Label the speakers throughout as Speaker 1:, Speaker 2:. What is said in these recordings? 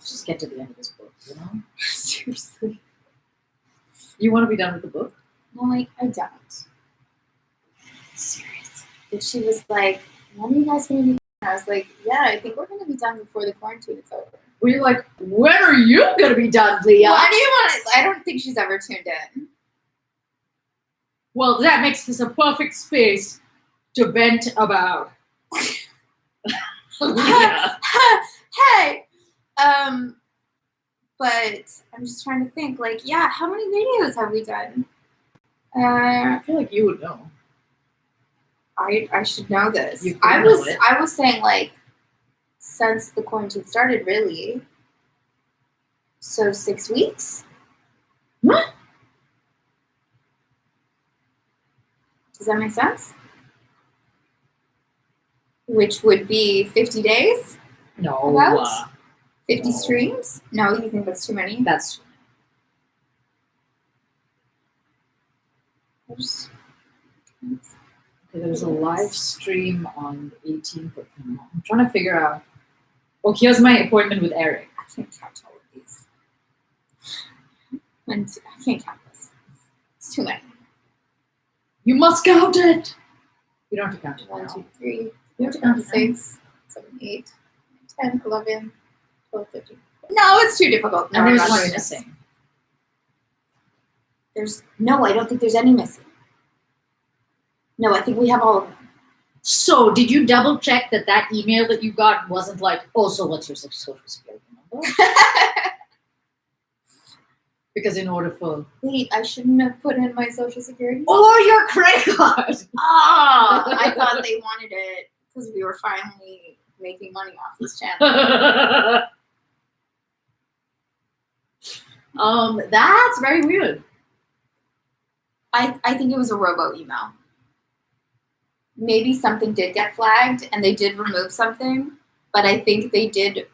Speaker 1: Let's just get to the end of this book, you know?
Speaker 2: Seriously.
Speaker 1: You want to be done with the book?
Speaker 2: No, like, I don't. Seriously. But she was like, when are you guys going to be done? I was like, yeah, I think we're going to be done before the quarantine is over.
Speaker 1: Were you like, when are you going to be done, Leah?
Speaker 2: Why do you want to? I don't think she's ever tuned in.
Speaker 1: Well, that makes this a perfect space to vent about. Leah.
Speaker 2: Hey! But I'm just trying to think, like, yeah, how many videos have we done?
Speaker 1: I feel like you would know.
Speaker 2: I should know this.
Speaker 1: You could know it.
Speaker 2: I was saying, like, since the quarantine started, really. So 6 weeks?
Speaker 1: What?
Speaker 2: Does that make sense? Which would be 50 days?
Speaker 1: No.
Speaker 2: About? 50
Speaker 1: No.
Speaker 2: streams? No, you think that's too many?
Speaker 1: That's... Okay, there's a live stream on the 18th of the month. I'm trying to figure out... Oh, here's my appointment with Eric.
Speaker 2: I can't count all of these. And I can't count this. It's too many.
Speaker 1: You must count it! You don't have to count it
Speaker 2: 1,
Speaker 1: now.
Speaker 2: 2, 3,
Speaker 1: You have to count it
Speaker 2: 6, 7, 8, 10, 11, 12, 13. No, it's too difficult. No,
Speaker 1: And
Speaker 2: I'm
Speaker 1: there's
Speaker 2: not
Speaker 1: one
Speaker 2: doing this.
Speaker 1: missing.
Speaker 2: No, I don't think there's any missing. No, I think we have all of them.
Speaker 1: So, did you double check that email that you got wasn't like, oh, so what's your social security number? Because in order for...
Speaker 2: Wait, I shouldn't have put in my social security.
Speaker 1: Or your credit card!
Speaker 2: Oh, I thought they wanted it because we were finally making money off this channel.
Speaker 1: That's very weird.
Speaker 2: I think it was a robo email. Maybe something did get flagged and they did remove something, but I think they did.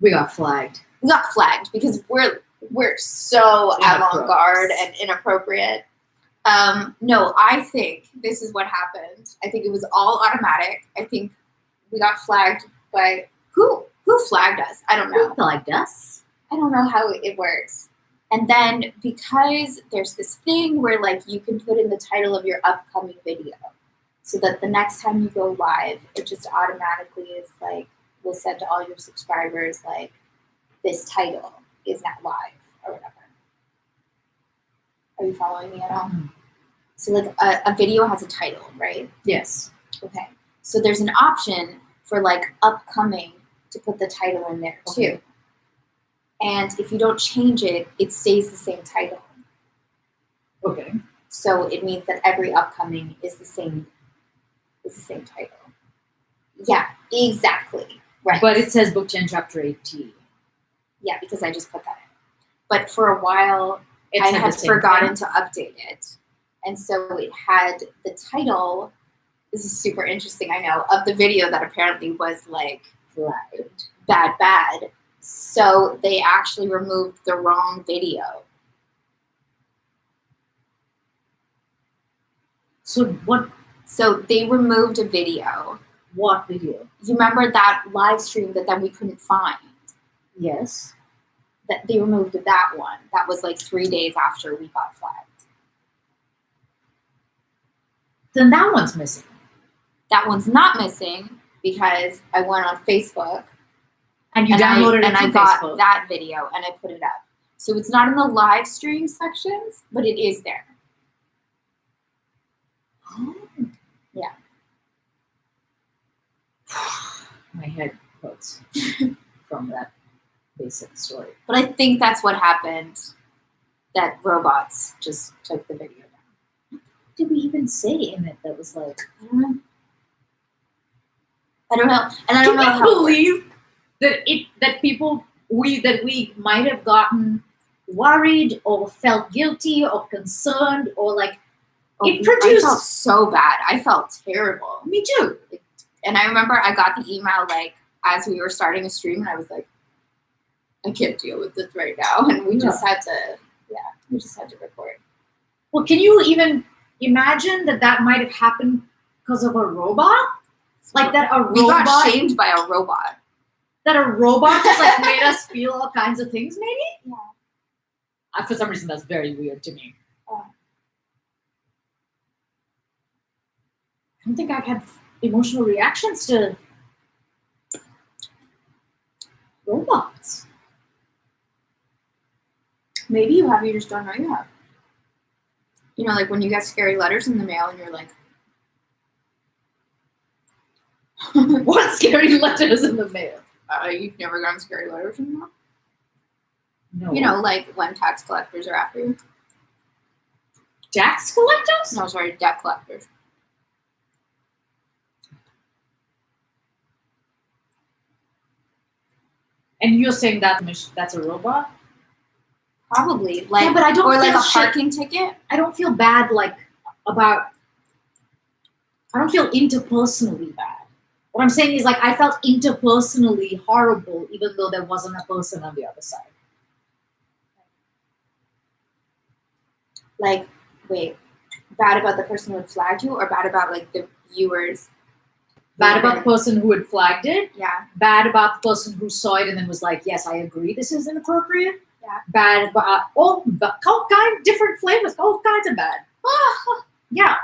Speaker 1: We got flagged.
Speaker 2: We got flagged because we're so avant-garde and inappropriate. No, I think this is what happened. I think it was all automatic. I think we got flagged by who flagged us? I don't know.
Speaker 1: Who flagged us?
Speaker 2: I don't know how it works. And then because there's this thing where like you can put in the title of your upcoming video so that the next time you go live, it just automatically is like, will send to all your subscribers like this title is not live or whatever. Are you following me at all?
Speaker 1: Mm-hmm.
Speaker 2: So like a video has a title, right?
Speaker 1: Yes.
Speaker 2: Okay. So there's an option for like upcoming to put the title in there too.
Speaker 1: Okay.
Speaker 2: And if you don't change it, it stays the same title.
Speaker 1: Okay.
Speaker 2: So it means that every upcoming is the same title. Yeah, exactly. Right.
Speaker 1: But it says book 10, chapter 18.
Speaker 2: Yeah, because I just put that in. But for a while,
Speaker 1: It
Speaker 2: I
Speaker 1: said
Speaker 2: had
Speaker 1: the same
Speaker 2: forgotten
Speaker 1: thing.
Speaker 2: to update it. And so it had the title, this is super interesting, I know, of the video that apparently was like
Speaker 1: Flagged.
Speaker 2: bad. So they actually removed the wrong video.
Speaker 1: So what?
Speaker 2: So they removed a video.
Speaker 1: What video?
Speaker 2: You remember that live stream that then we couldn't find?
Speaker 1: Yes.
Speaker 2: That they removed that one. That was like 3 days after we got flagged.
Speaker 1: Then that one's missing.
Speaker 2: That one's not missing because I went on Facebook
Speaker 1: And you downloaded it
Speaker 2: and I
Speaker 1: from
Speaker 2: got
Speaker 1: Facebook.
Speaker 2: that video and I put it up. So it's not in the live stream sections, but it is there.
Speaker 1: Oh.
Speaker 2: Yeah.
Speaker 1: My head hurts from that basic story.
Speaker 2: But I think that's what happened, that robots just took the video down.
Speaker 1: What did we even say in it that was like...
Speaker 2: I don't know. And I don't know
Speaker 1: Can
Speaker 2: how
Speaker 1: you believe that we might have gotten worried or felt guilty or concerned or like it
Speaker 2: I
Speaker 1: produced...
Speaker 2: felt so bad. I felt terrible.
Speaker 1: Me too.
Speaker 2: And I remember I got the email like as we were starting a stream and I was like, I can't deal with this right now. And we just had to record.
Speaker 1: Well, can you even imagine that might have happened because of a robot? Like that a robot...
Speaker 2: We got shamed by a robot.
Speaker 1: That a robot just like made us feel all kinds of things, maybe?
Speaker 2: Yeah.
Speaker 1: For some reason, that's very weird to me.
Speaker 2: Oh.
Speaker 1: I don't think I've had emotional reactions to robots.
Speaker 2: Maybe you have, you just don't know you have. You know, like when you get scary letters in the mail and you're like,
Speaker 1: What scary letters in the mail?
Speaker 2: you've never gotten scary letters in the mail?
Speaker 1: No.
Speaker 2: You know, like when tax collectors are after you.
Speaker 1: Tax collectors?
Speaker 2: No, sorry, debt collectors.
Speaker 1: And you're saying that's a robot?
Speaker 2: Probably. Like,
Speaker 1: Yeah, but I don't
Speaker 2: or like
Speaker 1: feel
Speaker 2: a parking ticket.
Speaker 1: I don't feel bad about. I don't feel interpersonally bad. What I'm saying is I felt interpersonally horrible, even though there wasn't a person on the other side.
Speaker 2: Like, wait, bad about the person who had flagged you, or bad about like the viewers?
Speaker 1: Bad about the person who had flagged it.
Speaker 2: Yeah.
Speaker 1: Bad about the person who saw it and then was like, "Yes, I agree. This is inappropriate."
Speaker 2: Yeah.
Speaker 1: Bad about all different flavors, all kinds of bad. Yeah.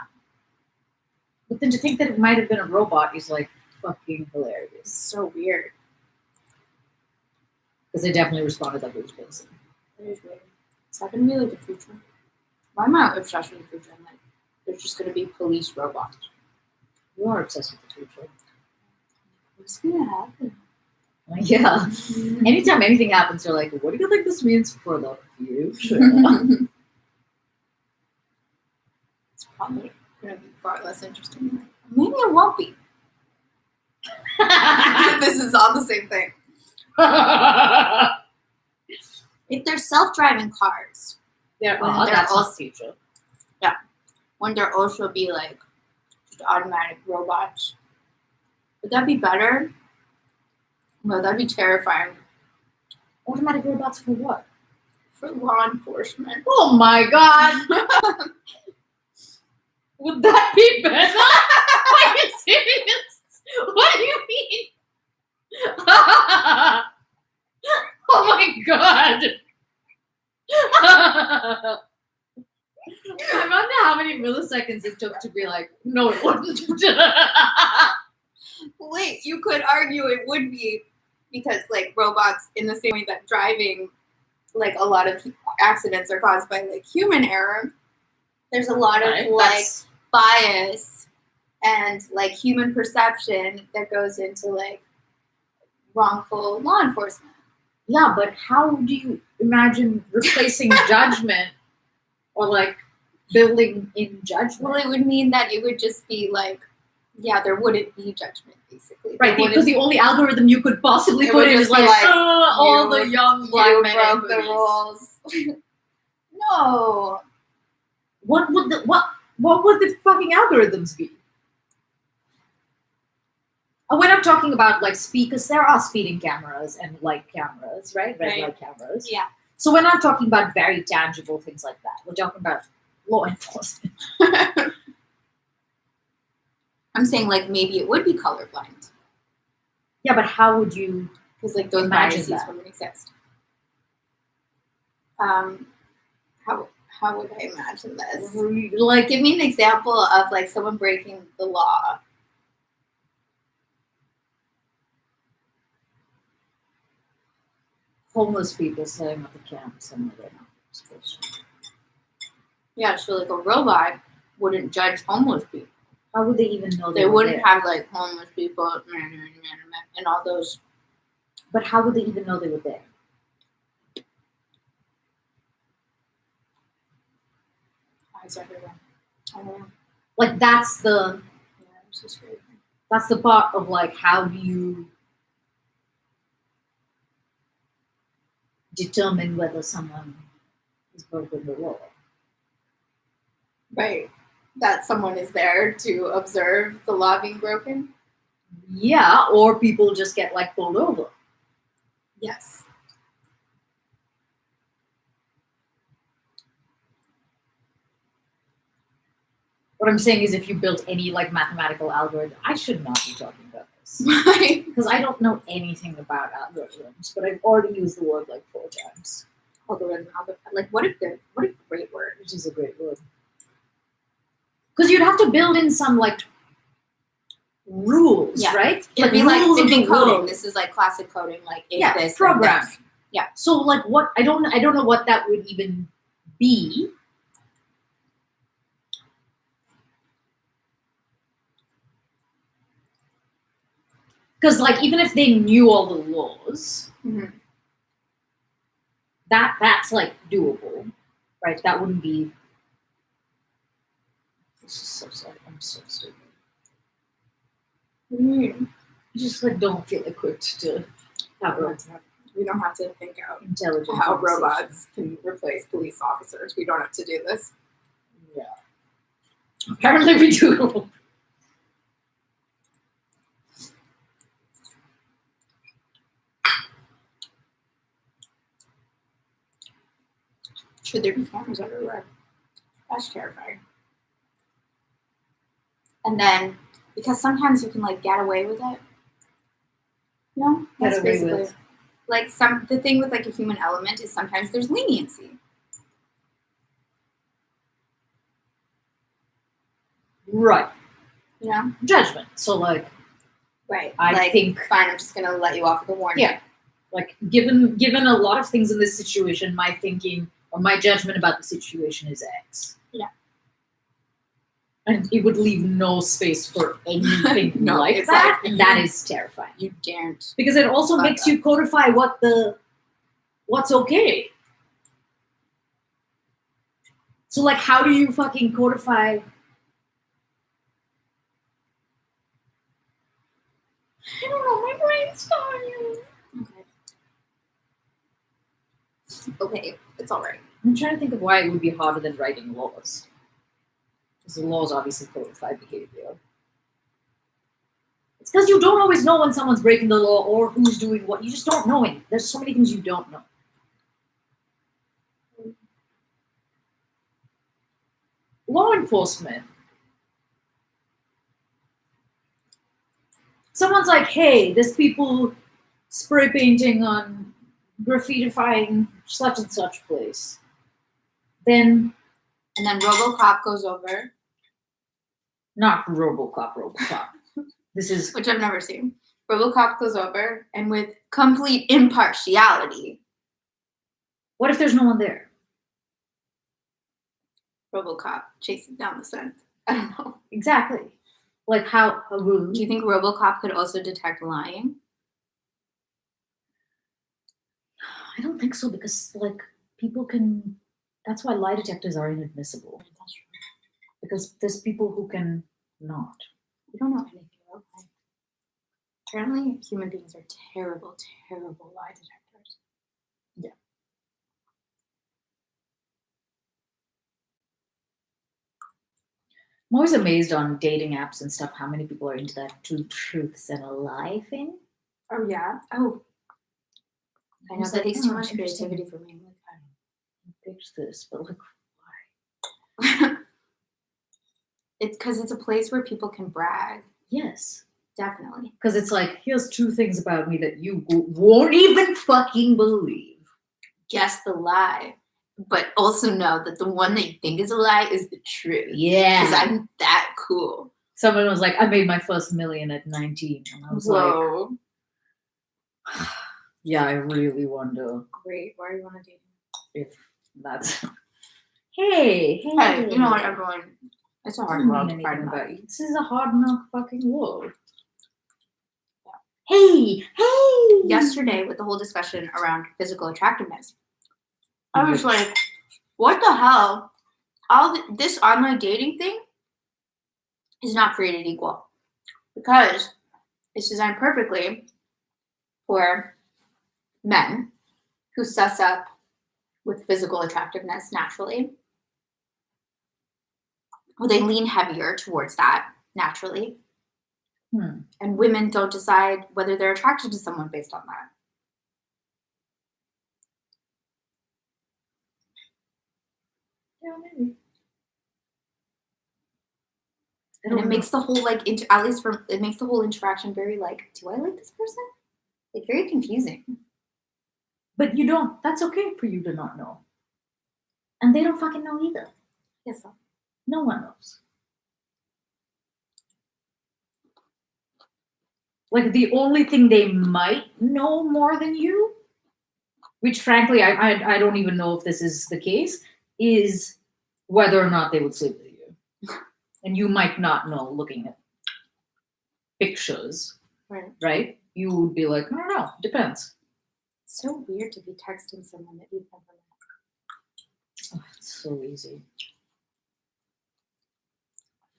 Speaker 1: But then to think that it might have been a robot is like fucking hilarious.
Speaker 2: It's so weird.
Speaker 1: Because they definitely responded like it was person.
Speaker 2: It is weird. Is that gonna be like the future? Why am I obsessed with the future? I'm like, there's just gonna be police robots.
Speaker 1: You are obsessed with the future.
Speaker 2: What's gonna happen?
Speaker 1: Yeah. Anytime anything happens, you're like, what do you think this means for the future?
Speaker 2: It's probably gonna be far less interesting. Maybe it won't be. This is all the same thing. If they're self-driving cars,
Speaker 1: Yeah,
Speaker 2: When they're
Speaker 1: that's
Speaker 2: all-
Speaker 1: not future.
Speaker 2: wouldn't there also be like just automatic robots? Would that be better? No, that'd be terrifying
Speaker 1: Automatic robots for what?
Speaker 2: for law enforcement.
Speaker 1: Oh my god! Would that be better? Are you serious? What do you mean? Oh my god! I wonder how many milliseconds it took to be like, no, it wouldn't.
Speaker 2: Wait, you could argue it would be because like robots, in the same way that driving, like a lot of accidents are caused by like human error. There's a lot of
Speaker 1: Right,
Speaker 2: like
Speaker 1: that's-
Speaker 2: bias and like human perception that goes into like wrongful law enforcement.
Speaker 1: yeah, but how do you imagine replacing judgment or like building in judgment?
Speaker 2: Well, it would mean that it would just be like, yeah, there wouldn't be judgment basically.
Speaker 1: Right,
Speaker 2: There
Speaker 1: because the only algorithm you could possibly
Speaker 2: It
Speaker 1: put
Speaker 2: would
Speaker 1: in
Speaker 2: just
Speaker 1: is
Speaker 2: be
Speaker 1: like,
Speaker 2: like,
Speaker 1: all
Speaker 2: you-
Speaker 1: the young black
Speaker 2: you
Speaker 1: men
Speaker 2: broke
Speaker 1: in
Speaker 2: the
Speaker 1: hoodies.
Speaker 2: rules. No.
Speaker 1: What would the fucking algorithms be? When I'm talking about like speakers, there are speeding cameras and light cameras, right? Red
Speaker 2: Right.
Speaker 1: light cameras.
Speaker 2: Yeah.
Speaker 1: So we're not talking about very tangible things like that. We're talking about law enforcement.
Speaker 2: I'm saying like maybe it would be colorblind
Speaker 1: Yeah, but how would you?
Speaker 2: because like those
Speaker 1: Imagine
Speaker 2: biases
Speaker 1: that.
Speaker 2: wouldn't exist. How would I imagine this?
Speaker 1: Like,
Speaker 2: Give me an example of like someone breaking the law.
Speaker 1: homeless people setting up a camp somewhere they're not supposed to.
Speaker 2: Yeah, so like a robot wouldn't judge homeless people.
Speaker 1: How would they even know
Speaker 2: They
Speaker 1: were
Speaker 2: wouldn't
Speaker 1: there?
Speaker 2: have like homeless people and all those.
Speaker 1: But how would they even know they were there?
Speaker 2: Eyes everywhere. I don't know.
Speaker 1: Like that's the
Speaker 2: Yeah, it's just weird.
Speaker 1: part of like how do you determine whether someone is broken the law?
Speaker 2: Right. That someone is there to observe the law being broken.
Speaker 1: Yeah, or people just get like pulled over.
Speaker 2: Yes.
Speaker 1: What I'm saying is if you built any like mathematical algorithm, I should not be talking about this. this.
Speaker 2: Right.
Speaker 1: Because I don't know anything about algorithms, but I've already used the word like 4 times,
Speaker 2: Algorithm. Like, what a great word.
Speaker 1: which is a great word. Because you'd have to build in some like rules,
Speaker 2: Yeah.
Speaker 1: right?
Speaker 2: It'd be like,
Speaker 1: rules
Speaker 2: it'd be
Speaker 1: of the wording.
Speaker 2: coding. This is like classic coding. Like, if
Speaker 1: Yeah,
Speaker 2: this, then
Speaker 1: program.
Speaker 2: this. Yeah.
Speaker 1: So like what I don't know what that would even be. Because like even if they knew all the laws,
Speaker 2: Mhm.
Speaker 1: that's like doable, right? That wouldn't be. This is so sorry. I'm so stupid.
Speaker 2: Mm.
Speaker 1: I just like don't feel equipped to have a
Speaker 2: We don't have to think out
Speaker 1: intelligent
Speaker 2: how
Speaker 1: conversation.
Speaker 2: robots can replace police officers. We don't have to do this.
Speaker 1: Yeah. Apparently we do.
Speaker 2: Should there be cameras everywhere? That's terrifying. And then, because sometimes you can like get away with it. No, that's
Speaker 1: Get away
Speaker 2: basically
Speaker 1: with.
Speaker 2: like the thing with like a human element is sometimes there's leniency.
Speaker 1: Right.
Speaker 2: You know?
Speaker 1: Judgment. So like
Speaker 2: Right.
Speaker 1: I
Speaker 2: like,
Speaker 1: think
Speaker 2: fine, I'm just gonna let you off with a warning.
Speaker 1: yeah. Like given a lot of things in this situation, my thinking or my judgment about the situation is X.
Speaker 2: Yeah.
Speaker 1: And it would leave no space for anything
Speaker 2: No,
Speaker 1: like
Speaker 2: it's
Speaker 1: that.
Speaker 2: like,
Speaker 1: and that is terrifying.
Speaker 2: You daren't.
Speaker 1: Because it also
Speaker 2: Fuck
Speaker 1: makes
Speaker 2: that.
Speaker 1: you codify what's okay. So like how do you fucking codify? I don't know, my brain's dying.
Speaker 2: Okay, it's alright.
Speaker 1: I'm trying to think of why it would be harder than writing laws. Because the laws obviously codify behavior. It's because you don't always know when someone's breaking the law or who's doing what. You just don't know any. There's so many things you don't know. Law enforcement. Someone's like, hey, there's people spray painting on graffitifying such and such place. Then,
Speaker 2: And then RoboCop goes over,
Speaker 1: not RoboCop. This is
Speaker 2: which I've never seen. RoboCop goes over, and with complete impartiality,
Speaker 1: what if there's no one there?
Speaker 2: RoboCop chasing down the scent. I don't know.
Speaker 1: Exactly. Like how rude.
Speaker 2: Do you think RoboCop could also detect lying?
Speaker 1: I don't think so because like people can. That's why lie detectors are inadmissible. Because there's people who can not.
Speaker 2: We don't know anything about lying. Apparently, human beings are terrible, terrible lie detectors.
Speaker 1: Yeah. I'm always amazed on dating apps and stuff how many people are into that two truths and a lie thing.
Speaker 2: Oh yeah. Oh. I know
Speaker 1: It's
Speaker 2: that
Speaker 1: like,
Speaker 2: takes too
Speaker 1: oh,
Speaker 2: much
Speaker 1: interesting.
Speaker 2: creativity for me. Like,
Speaker 1: I pitched this, but like,
Speaker 2: it's because it's a place where people can brag.
Speaker 1: yes.
Speaker 2: Definitely.
Speaker 1: Because it's like, here's 2 things about me that you won't even fucking believe.
Speaker 2: Guess the lie, but also know that the one that you think is a lie is the truth. Because
Speaker 1: Yeah.
Speaker 2: I'm that cool.
Speaker 1: Someone was like, I made my first million at 19. And I was like,
Speaker 2: Whoa.
Speaker 1: yeah, I really wonder
Speaker 2: Great. Why are you on a dating?
Speaker 1: if that's. Hey,
Speaker 2: Hey, you know what, everyone? It's a hard
Speaker 1: Doesn't
Speaker 2: world
Speaker 1: mean
Speaker 2: to find
Speaker 1: anything
Speaker 2: love.
Speaker 1: about you. This is a hard enough fucking world. Hey.
Speaker 2: Yesterday, with the whole discussion around physical attractiveness, I was like, what the hell? This online dating thing is not created equal. Because it's designed perfectly for men who suss up with physical attractiveness naturally. Well, they lean heavier towards that naturally. And women don't decide whether they're attracted to someone based on that.
Speaker 1: Yeah, maybe.
Speaker 2: And it makes the whole like at least for it makes the whole interaction very like, do I like this person? Like very confusing.
Speaker 1: But you don't. That's okay for you to not know. And they don't fucking know either.
Speaker 2: Yes. So.
Speaker 1: No one knows. Like the only thing they might know more than you, which frankly I don't even know if this is the case, is whether or not they would sleep with you. And you might not know looking at pictures, right? You would be like, I don't know, depends.
Speaker 2: It's so weird to be texting someone that you've never met.
Speaker 1: Oh, it's so easy.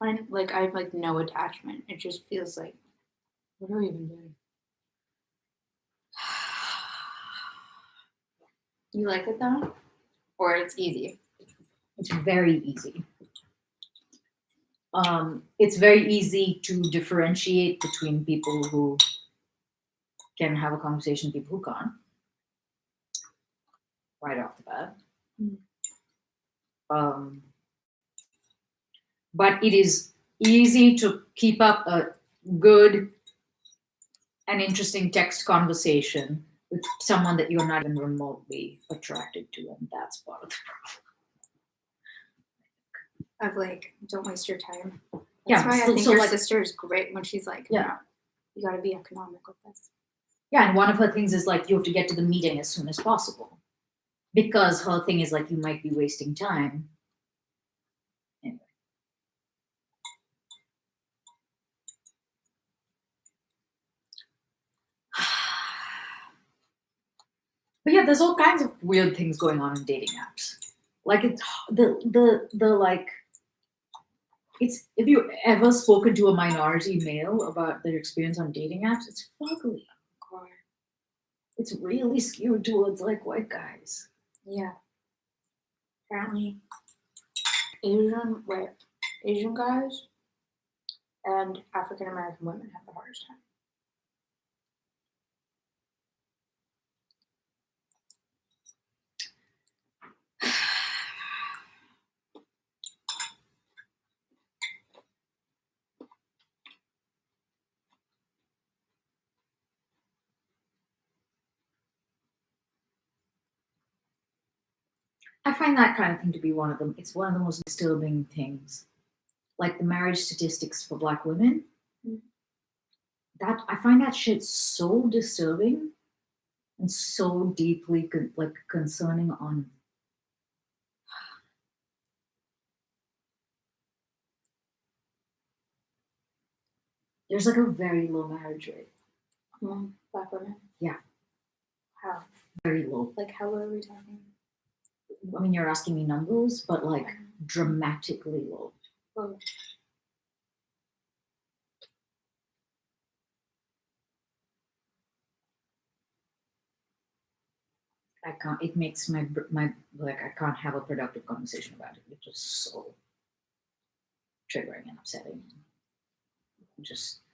Speaker 2: I find like I have like no attachment. It just feels like, what are we even doing? You like it though? Or it's easy?
Speaker 1: It's very easy. It's very easy to differentiate between people who can have a conversation and people who can't. Right off the bat. But it is easy to keep up a good and interesting text conversation with someone that you're not even remotely attracted to, and that's part of the problem.
Speaker 2: Of like, don't waste your time. That's
Speaker 1: Yeah,
Speaker 2: why I think
Speaker 1: so
Speaker 2: your
Speaker 1: like,
Speaker 2: sister is great when she's like,
Speaker 1: yeah,
Speaker 2: no, you got to be economic with this.
Speaker 1: Yeah, and one of her things is like you have to get to the meeting as soon as possible, because her thing is like you might be wasting time. Anyway. But yeah, there's all kinds of weird things going on in dating apps. Like it's the like it's if you ever spoken to a minority male about their experience on dating apps, it's fugly. It's really skewed towards like white guys.
Speaker 2: Yeah. Apparently Asian guys and African American women have the hardest time.
Speaker 1: I find that kind of thing to be one of them. It's one of the most disturbing things. Like the marriage statistics for Black women. That I find that shit so disturbing and so deeply concerning on. There's like a very low marriage rate.
Speaker 2: Black women?
Speaker 1: Yeah.
Speaker 2: How?
Speaker 1: Very low.
Speaker 2: Like how low are we talking?
Speaker 1: I mean, you're asking me numbers, but like dramatically low.
Speaker 2: Oh.
Speaker 1: I can't. It makes my like I can't have a productive conversation about it. It's just so triggering and upsetting.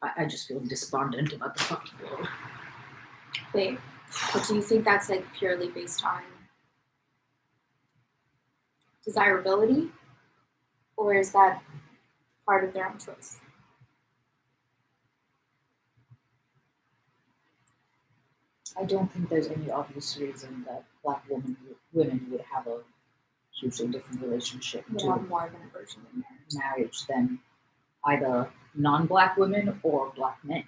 Speaker 1: I just feel despondent about the fucking world.
Speaker 2: Wait, but do you think that's like purely based on desirability, or is that part of their own choice?
Speaker 1: I don't think there's any obvious reason that Black women would have a hugely different relationship to
Speaker 2: have more of an aversion to
Speaker 1: marriage than either non-Black women or Black men.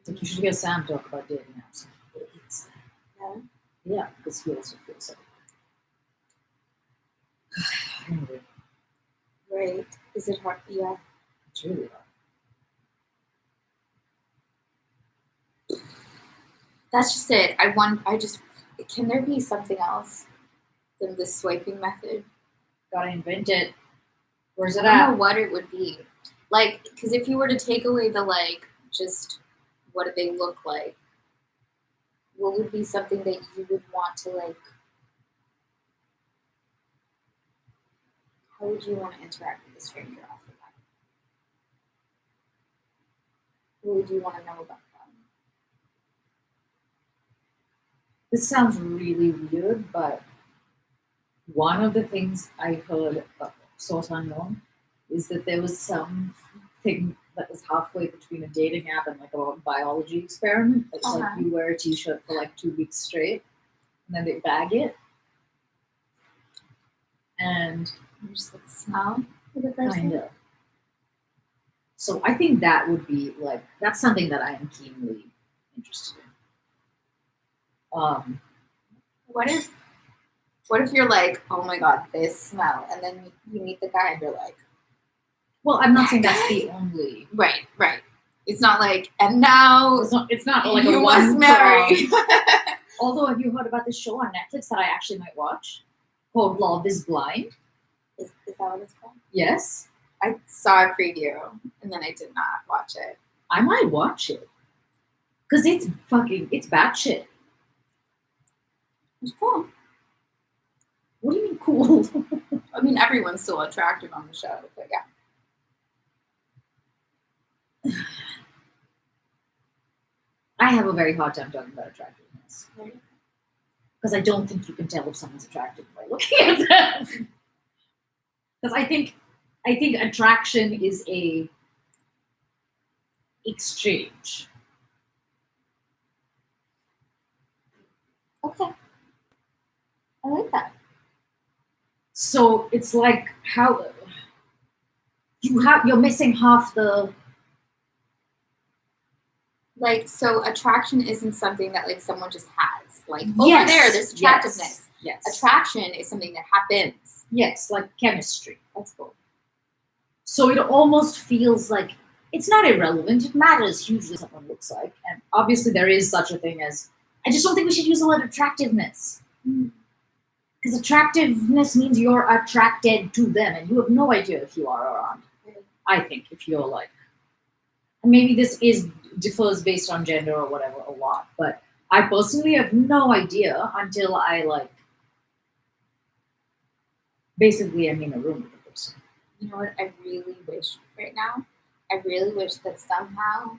Speaker 1: Like you should hear Sam talk about dating apps.
Speaker 2: Yeah.
Speaker 1: Yeah, because he also feels like. Anyway.
Speaker 2: Right. Is it hard? Yeah.
Speaker 1: It's really hard.
Speaker 2: That's just it. Can there be something else than the swiping method?
Speaker 1: Gotta invent it. Where's it
Speaker 2: I
Speaker 1: at?
Speaker 2: don't know what it would be. Like, because if you were to take away the like, just what do they look like? What would be something that you would want to like How would you want to interact with a stranger off the bat? What would you want to know about them?
Speaker 1: This sounds really weird, but one of the things I heard source unknown is that there was some thing that was halfway between a dating app and like a biology experiment. It's like
Speaker 2: Uh-huh.
Speaker 1: you wear a t-shirt for like 2 weeks straight and then they bag it and
Speaker 2: You just like smell for the person.
Speaker 1: kind of. So I think that would be like that's something that I am keenly interested in.
Speaker 2: What if you're like, oh my god, this smell, and then you meet the guy and you're like,
Speaker 1: Well, I'm not saying that's the only.
Speaker 2: right. It's not like, and now
Speaker 1: It's not like
Speaker 2: you
Speaker 1: a
Speaker 2: must
Speaker 1: one
Speaker 2: marry.
Speaker 1: Although, have you heard about this show on Netflix that I actually might watch called Love Is Blind?
Speaker 2: Is that what it's called?
Speaker 1: Yes,
Speaker 2: I saw a preview and then I did not watch it.
Speaker 1: I might watch it because it's batshit.
Speaker 2: It's cool.
Speaker 1: What do you mean cool?
Speaker 2: I mean, everyone's still attractive on the show, but yeah.
Speaker 1: I have a very hard time talking about attractiveness because I don't think you can tell if someone's attractive by looking at them. Because I think attraction is a exchange.
Speaker 2: Okay. I like that.
Speaker 1: So it's like how you're missing half the.
Speaker 2: Like, so attraction isn't something that like someone just has. Like
Speaker 1: Yes,
Speaker 2: over there, there's attractiveness.
Speaker 1: Yes.
Speaker 2: Attraction is something that happens.
Speaker 1: Yes, like chemistry.
Speaker 2: That's cool.
Speaker 1: So it almost feels like it's not irrelevant. It matters hugely what someone looks like. And obviously there is such a thing as I just don't think we should use the word attractiveness. Because attractiveness means you're attracted to them and you have no idea if you are or aren't. I think if you're like and maybe this differs based on gender or whatever a lot, but I personally have no idea until I like basically I'm in a room with the person.
Speaker 2: You know what I really wish right now? I really wish that somehow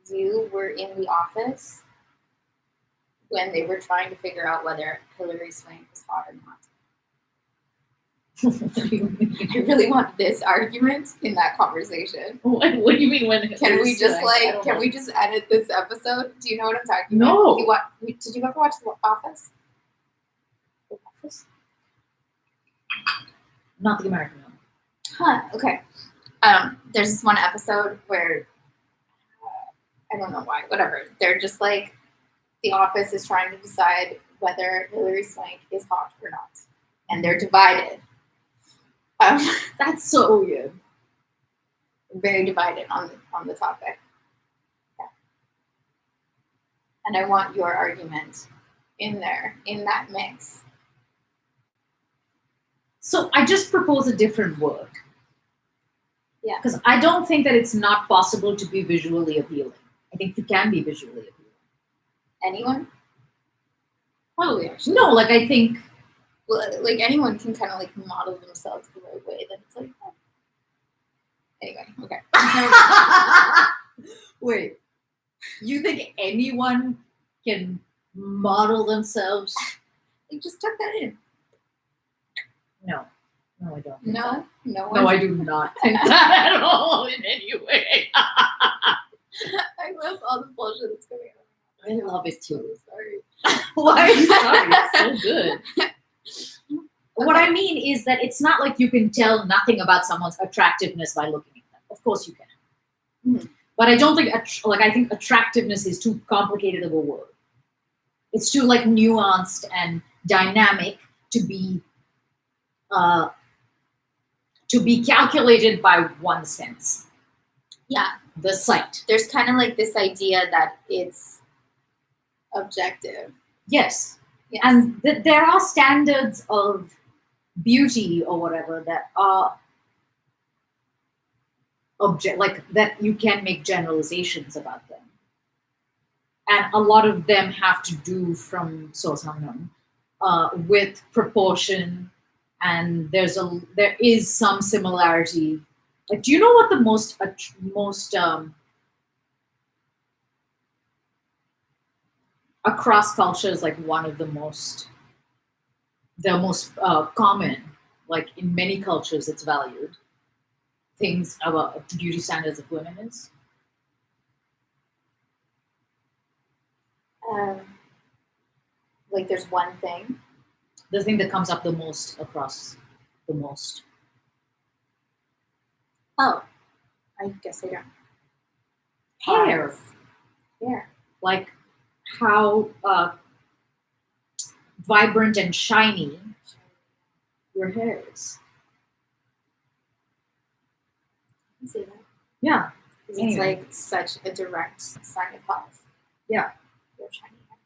Speaker 2: you were in the office when they were trying to figure out whether Hillary Swank was hot or not.
Speaker 1: What do you mean?
Speaker 2: I really want this argument in that conversation.
Speaker 1: What do you mean when
Speaker 2: Can we just
Speaker 1: can
Speaker 2: we just edit this episode? Do you know what I'm talking
Speaker 1: No.
Speaker 2: about? Did you ever watch The Office? The Office?
Speaker 1: Not the American one.
Speaker 2: Huh, okay. There's this one episode where I don't know why, whatever. They're just like the office is trying to decide whether Hillary Swank is hot or not. And they're divided.
Speaker 1: That's so weird.
Speaker 2: Very divided on the topic. Yeah. And I want your argument in there, in that mix.
Speaker 1: So I just propose a different word.
Speaker 2: Yeah.
Speaker 1: Because I don't think that it's not possible to be visually appealing. I think you can be visually appealing.
Speaker 2: Anyone? Probably actually.
Speaker 1: No, like I think
Speaker 2: Well, like anyone can kind of like model themselves the right way. Then it's like, oh. Anyway, okay.
Speaker 1: Wait. You think anyone can model themselves?
Speaker 2: Like just tuck that in.
Speaker 1: No. No, I don't. think
Speaker 2: No,
Speaker 1: that.
Speaker 2: no one.
Speaker 1: No, I do not think that at all in any way.
Speaker 2: I love all the bullshit that's going on.
Speaker 1: I love it too.
Speaker 2: Sorry.
Speaker 1: Why are you sorry? It's so good. What I mean is that it's not like you can tell nothing about someone's attractiveness by looking at them. Of course you can.
Speaker 2: Mhm.
Speaker 1: But I don't think, I think attractiveness is too complicated of a word. It's too like nuanced and dynamic to be calculated by one sense.
Speaker 2: Yeah,
Speaker 1: The sight.
Speaker 2: there's kind of like this idea that it's objective.
Speaker 1: Yes.
Speaker 2: Yes.
Speaker 1: And there are standards of beauty or whatever that are that you can make generalizations about them. And a lot of them have to do from source unknown with proportion and there is some similarity. Like, do you know what the most across cultures, like one of the most common, like in many cultures it's valued, things about beauty standards of women is?
Speaker 2: Um, like there's one thing.
Speaker 1: The thing that comes up the most across the most.
Speaker 2: Oh, I guess I don't.
Speaker 1: Hair.
Speaker 2: Hair.
Speaker 1: Like how vibrant and shiny your hair is.
Speaker 2: I can see that.
Speaker 1: Yeah.
Speaker 2: 'Cause
Speaker 1: Anyway.
Speaker 2: it's like such a direct sign of health.
Speaker 1: Yeah.
Speaker 2: Your shiny hair.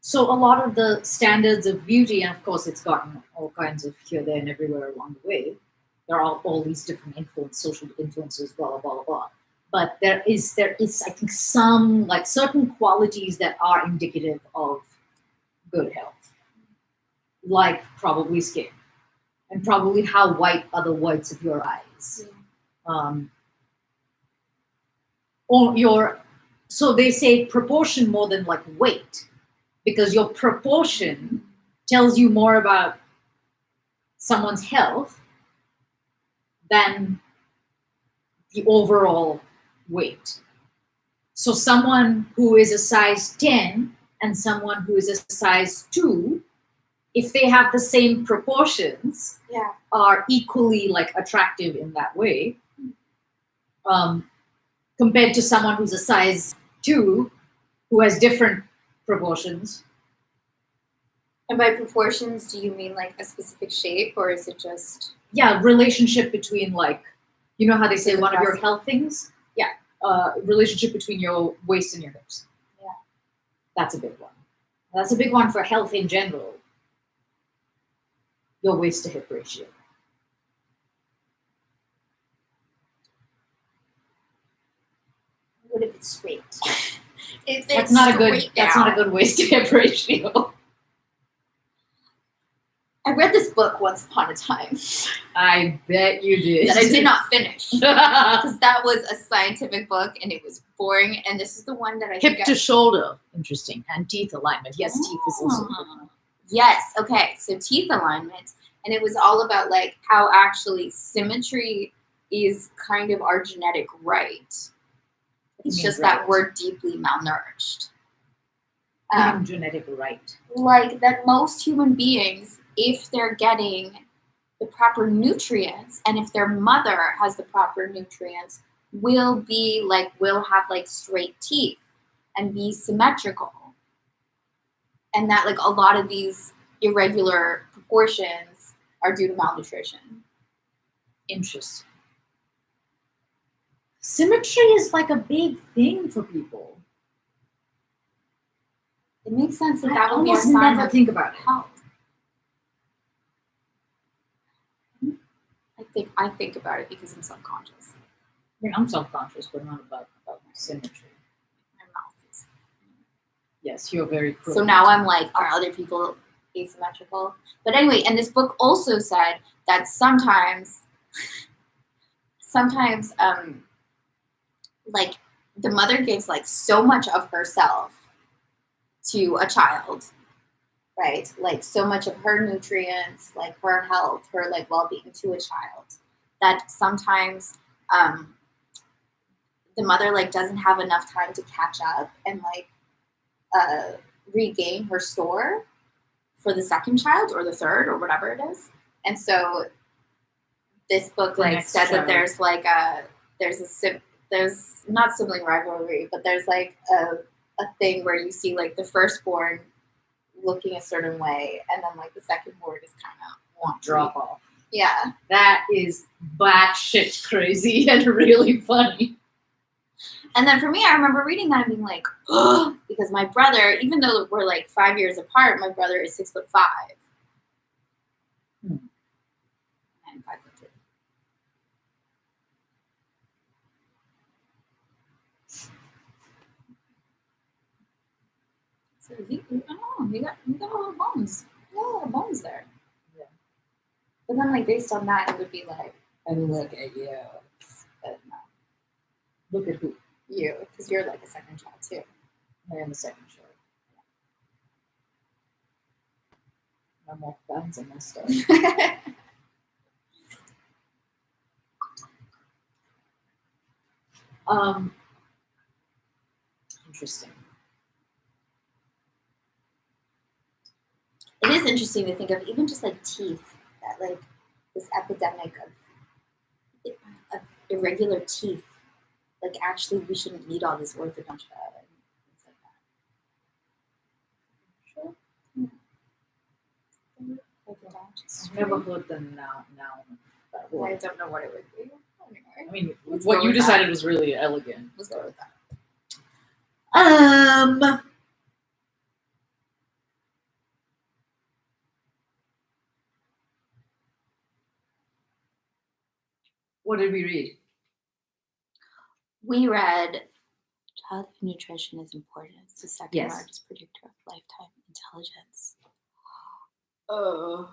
Speaker 1: So a lot of the standards of beauty, and of course it's gotten all kinds of here, there, and everywhere along the way. There are all these different social influences, blah, blah, blah, blah, blah. But there is, I think, some like certain qualities that are indicative of good health, like probably skin, and probably how white are the whites of your eyes. Or so they say proportion more than like weight, because your proportion tells you more about someone's health than the overall weight. So someone who is a size 10 and someone who is a size 2, if they have the same proportions,
Speaker 2: Yeah.
Speaker 1: are equally like attractive in that way, compared to someone who's a size 2 who has different proportions.
Speaker 2: And by proportions, do you mean like a specific shape, or is it just?
Speaker 1: Yeah, relationship between, like, you know how they say
Speaker 2: The
Speaker 1: one of your
Speaker 2: breast.
Speaker 1: health things? Yeah, relationship between your waist and your hips.
Speaker 2: Yeah.
Speaker 1: That's a big one. That's a big one for health in general. Your waist to hip ratio.
Speaker 2: What if it's straight? If
Speaker 1: That's
Speaker 2: it's
Speaker 1: not a
Speaker 2: straight
Speaker 1: good. That's not a
Speaker 2: down.
Speaker 1: good waist to hip ratio.
Speaker 2: I read this book once upon a time
Speaker 1: I bet you did.
Speaker 2: that I did not finish because that was a scientific book and it was boring. And this is the one that I
Speaker 1: Hip
Speaker 2: think
Speaker 1: to shoulder. Interesting. And teeth alignment. Yes, teeth is also.
Speaker 2: Yes. Okay. So teeth alignment, and it was all about like how actually symmetry is kind of our genetic right. It's
Speaker 1: mean
Speaker 2: just
Speaker 1: right?
Speaker 2: that we're deeply malnourished.
Speaker 1: Genetic right.
Speaker 2: Like that most human beings, if they're getting the proper nutrients and if their mother has the proper nutrients, will have like straight teeth and be symmetrical. And that like a lot of these irregular proportions are due to malnutrition.
Speaker 1: Interesting. Symmetry is like a big thing for people.
Speaker 2: It makes sense that
Speaker 1: I
Speaker 2: that would be a
Speaker 1: almost
Speaker 2: sign
Speaker 1: never
Speaker 2: of
Speaker 1: think about it.
Speaker 2: health. I think about it because I'm subconscious.
Speaker 1: I mean, I'm self-conscious, but not about my symmetry.
Speaker 2: My mouth is.
Speaker 1: Yes, you're very crooked.
Speaker 2: So now I'm like, are other people asymmetrical? But anyway, and this book also said that sometimes, like the mother gives like so much of herself to a child, right? Like so much of her nutrients, like her health, her like well-being to a child, that sometimes the mother like doesn't have enough time to catch up and like regain her store for the second child or the third or whatever it is. And so this book
Speaker 1: The
Speaker 2: like
Speaker 1: next
Speaker 2: said that
Speaker 1: child.
Speaker 2: there's not sibling rivalry, but there's like a thing where you see like the firstborn looking a certain way and then like the secondborn is kind of
Speaker 1: drop off.
Speaker 2: Yeah.
Speaker 1: That is batshit crazy and really funny.
Speaker 2: And then for me, I remember reading that and being like, oh, because my brother, even though we're like 5 years apart, my brother is 6'5".
Speaker 1: Hmm.
Speaker 2: And 5'2". So he got a little bones. He got a lot of bones there.
Speaker 1: Yeah.
Speaker 2: But then, like, based on that, it would be like, and look at you. But no,
Speaker 1: Look at who.
Speaker 2: you, because you're like a second child too.
Speaker 1: I am a second child. I'm all bands and my stuff. Interesting.
Speaker 2: It is interesting to think of even just like teeth, that like this epidemic of irregular teeth. Like actually, we shouldn't need all this orthodontia and things like that. Sure. Orthodontist.
Speaker 1: I've never heard the noun that
Speaker 2: I
Speaker 1: word.
Speaker 2: don't know what it would be. Anyway,
Speaker 1: I mean,
Speaker 2: Let's
Speaker 1: what
Speaker 2: go
Speaker 1: you
Speaker 2: with
Speaker 1: decided
Speaker 2: that.
Speaker 1: was really elegant.
Speaker 2: let's go with that.
Speaker 1: What did we read?
Speaker 2: We read childhood nutrition is important. It's the second
Speaker 1: Yes.
Speaker 2: largest predictor of lifetime intelligence. Oh,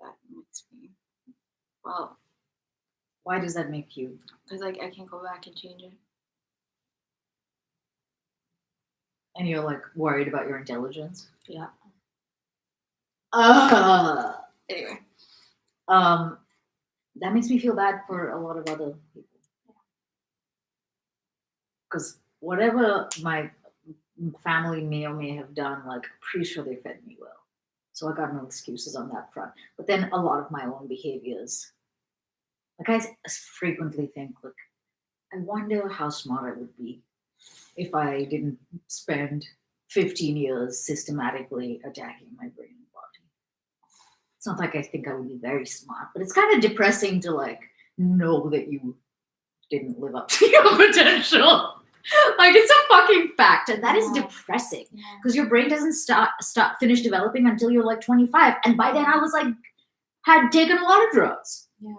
Speaker 2: that makes me. Well,
Speaker 1: Why does that make you?
Speaker 2: because like I can't go back and change it.
Speaker 1: And you're like worried about your intelligence?
Speaker 2: Yeah. Anyway.
Speaker 1: That makes me feel bad for a lot of other people. Because whatever my family may or may have done, like, I'm pretty sure they fed me well. So I got no excuses on that front. But then a lot of my own behaviors, like I frequently think, like, I wonder how smart I would be if I didn't spend 15 years systematically attacking my brain and body. It's not like I think I would be very smart, but it's kind of depressing to like know that you didn't live up to your potential. Like, it's a fucking fact, and that is
Speaker 2: Yeah.
Speaker 1: depressing
Speaker 2: Yeah.
Speaker 1: because your brain doesn't finish developing until you're like 25, and by then I was like had taken a lot of drugs.
Speaker 2: Yeah.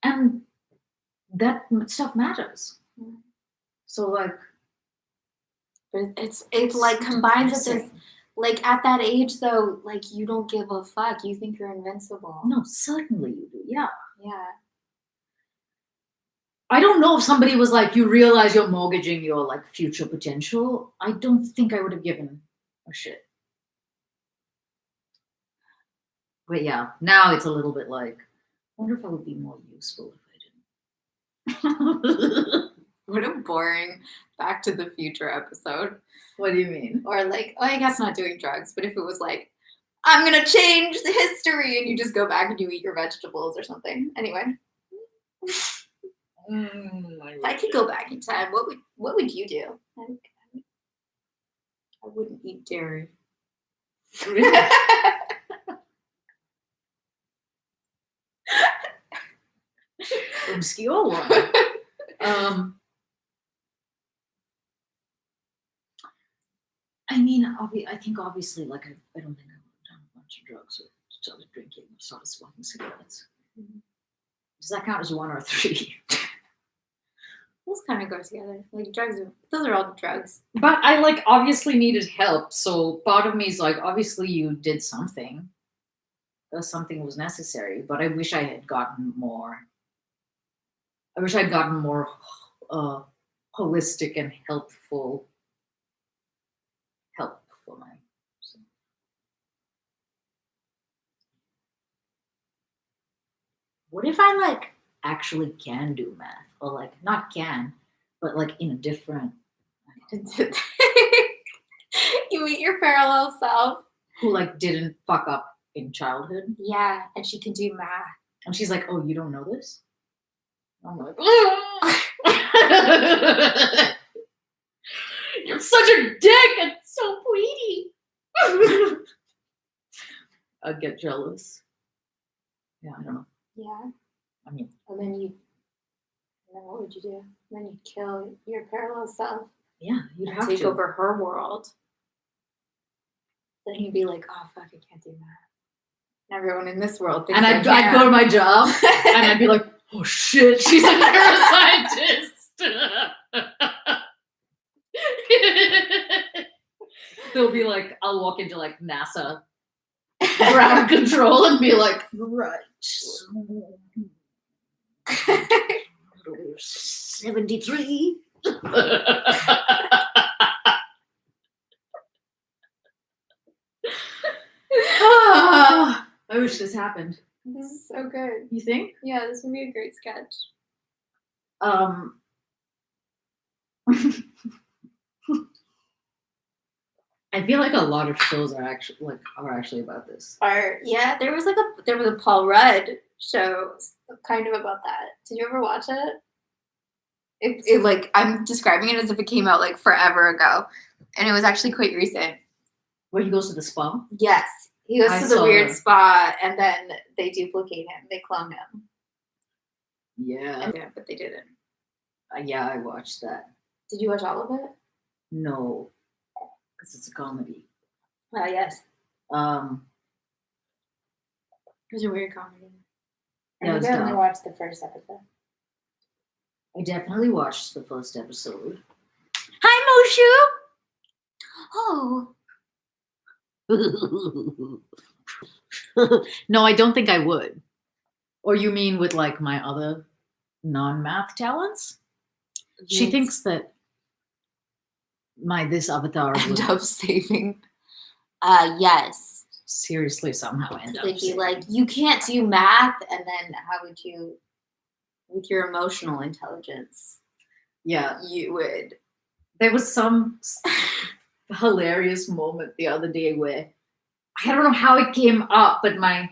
Speaker 1: And that stuff matters.
Speaker 2: Yeah.
Speaker 1: So like,
Speaker 2: But it like combines with this.
Speaker 1: depressing.
Speaker 2: Like at that age though, like you don't give a fuck. You think you're invincible.
Speaker 1: No, certainly you do. Yeah.
Speaker 2: Yeah.
Speaker 1: I don't know if somebody was like, you realize you're mortgaging your like future potential. I don't think I would have given a shit. But yeah, now it's a little bit like, I wonder if I would be more useful if I didn't.
Speaker 2: What a boring Back to the Future episode.
Speaker 1: What do you mean?
Speaker 2: Or like, I guess not doing drugs, but if it was like, I'm gonna change the history, and you just go back and you eat your vegetables or something. Anyway, if I could go back in time, what would you do? I wouldn't eat dairy.
Speaker 1: Obscure one. I mean, I think obviously, like, I don't think I would have done a bunch of drugs or started drinking or started smoking cigarettes. Does that count as 1 or 3?
Speaker 2: Those kind of go together. Like drugs, those are all drugs.
Speaker 1: But I like obviously needed help, so part of me is like, obviously you did something. Something was necessary, but I wish I had gotten more. I wish I'd gotten more holistic and helpful help for my. What if I like actually can do math, or like not can, but like in a different.
Speaker 2: You meet your parallel self.
Speaker 1: Who like didn't fuck up in childhood,
Speaker 2: Yeah, and she can do math.
Speaker 1: and she's like, "Oh, you don't know this?" I'm like, "You're such a dick and so greedy." I'd get jealous. Yeah, I don't know.
Speaker 2: Yeah.
Speaker 1: I mean,
Speaker 2: And then what would you do? Then you'd kill your parallel self
Speaker 1: yeah, you'd
Speaker 2: and
Speaker 1: have
Speaker 2: take
Speaker 1: to.
Speaker 2: over her world. Then you'd be like, oh fuck, I can't do math. And everyone in this world thinks
Speaker 1: And
Speaker 2: I
Speaker 1: I'd
Speaker 2: can.
Speaker 1: go to my job, and I'd be like, "Oh shit, she's a neuroscientist." They'll be like, I'll walk into like NASA ground control and be like, right, 73. I wish this happened.
Speaker 2: This is so good.
Speaker 1: You think?
Speaker 2: Yeah, this would be a great sketch.
Speaker 1: I feel like a lot of shows are actually about this.
Speaker 2: There was a Paul Rudd show kind of about that. Did you ever watch it? It like, I'm describing it as if it came out like forever ago, and it was actually quite recent.
Speaker 1: Where he goes to the spa?
Speaker 2: Yes, he goes to the weird spa, and then they duplicate him. They clone him.
Speaker 1: Yeah.
Speaker 2: But they didn't.
Speaker 1: Yeah, I watched that.
Speaker 2: Did you watch all of it?
Speaker 1: No, because it's a comedy.
Speaker 2: Yes.
Speaker 1: It
Speaker 2: was a weird comedy.
Speaker 1: Yeah,
Speaker 2: I only watched the first episode.
Speaker 1: I definitely watched the first episode.
Speaker 2: Hi, Moshu!
Speaker 1: Oh. No, I don't think I would. Or you mean with like my other non-math talents? Yes. She thinks that this avatar would
Speaker 2: end up saving. Yes.
Speaker 1: Seriously, somehow end up.
Speaker 2: They'd be like, you can't do math, and then how would you, with your emotional intelligence?
Speaker 1: Yeah,
Speaker 2: you would.
Speaker 1: There was some hilarious moment the other day where I don't know how it came up, but my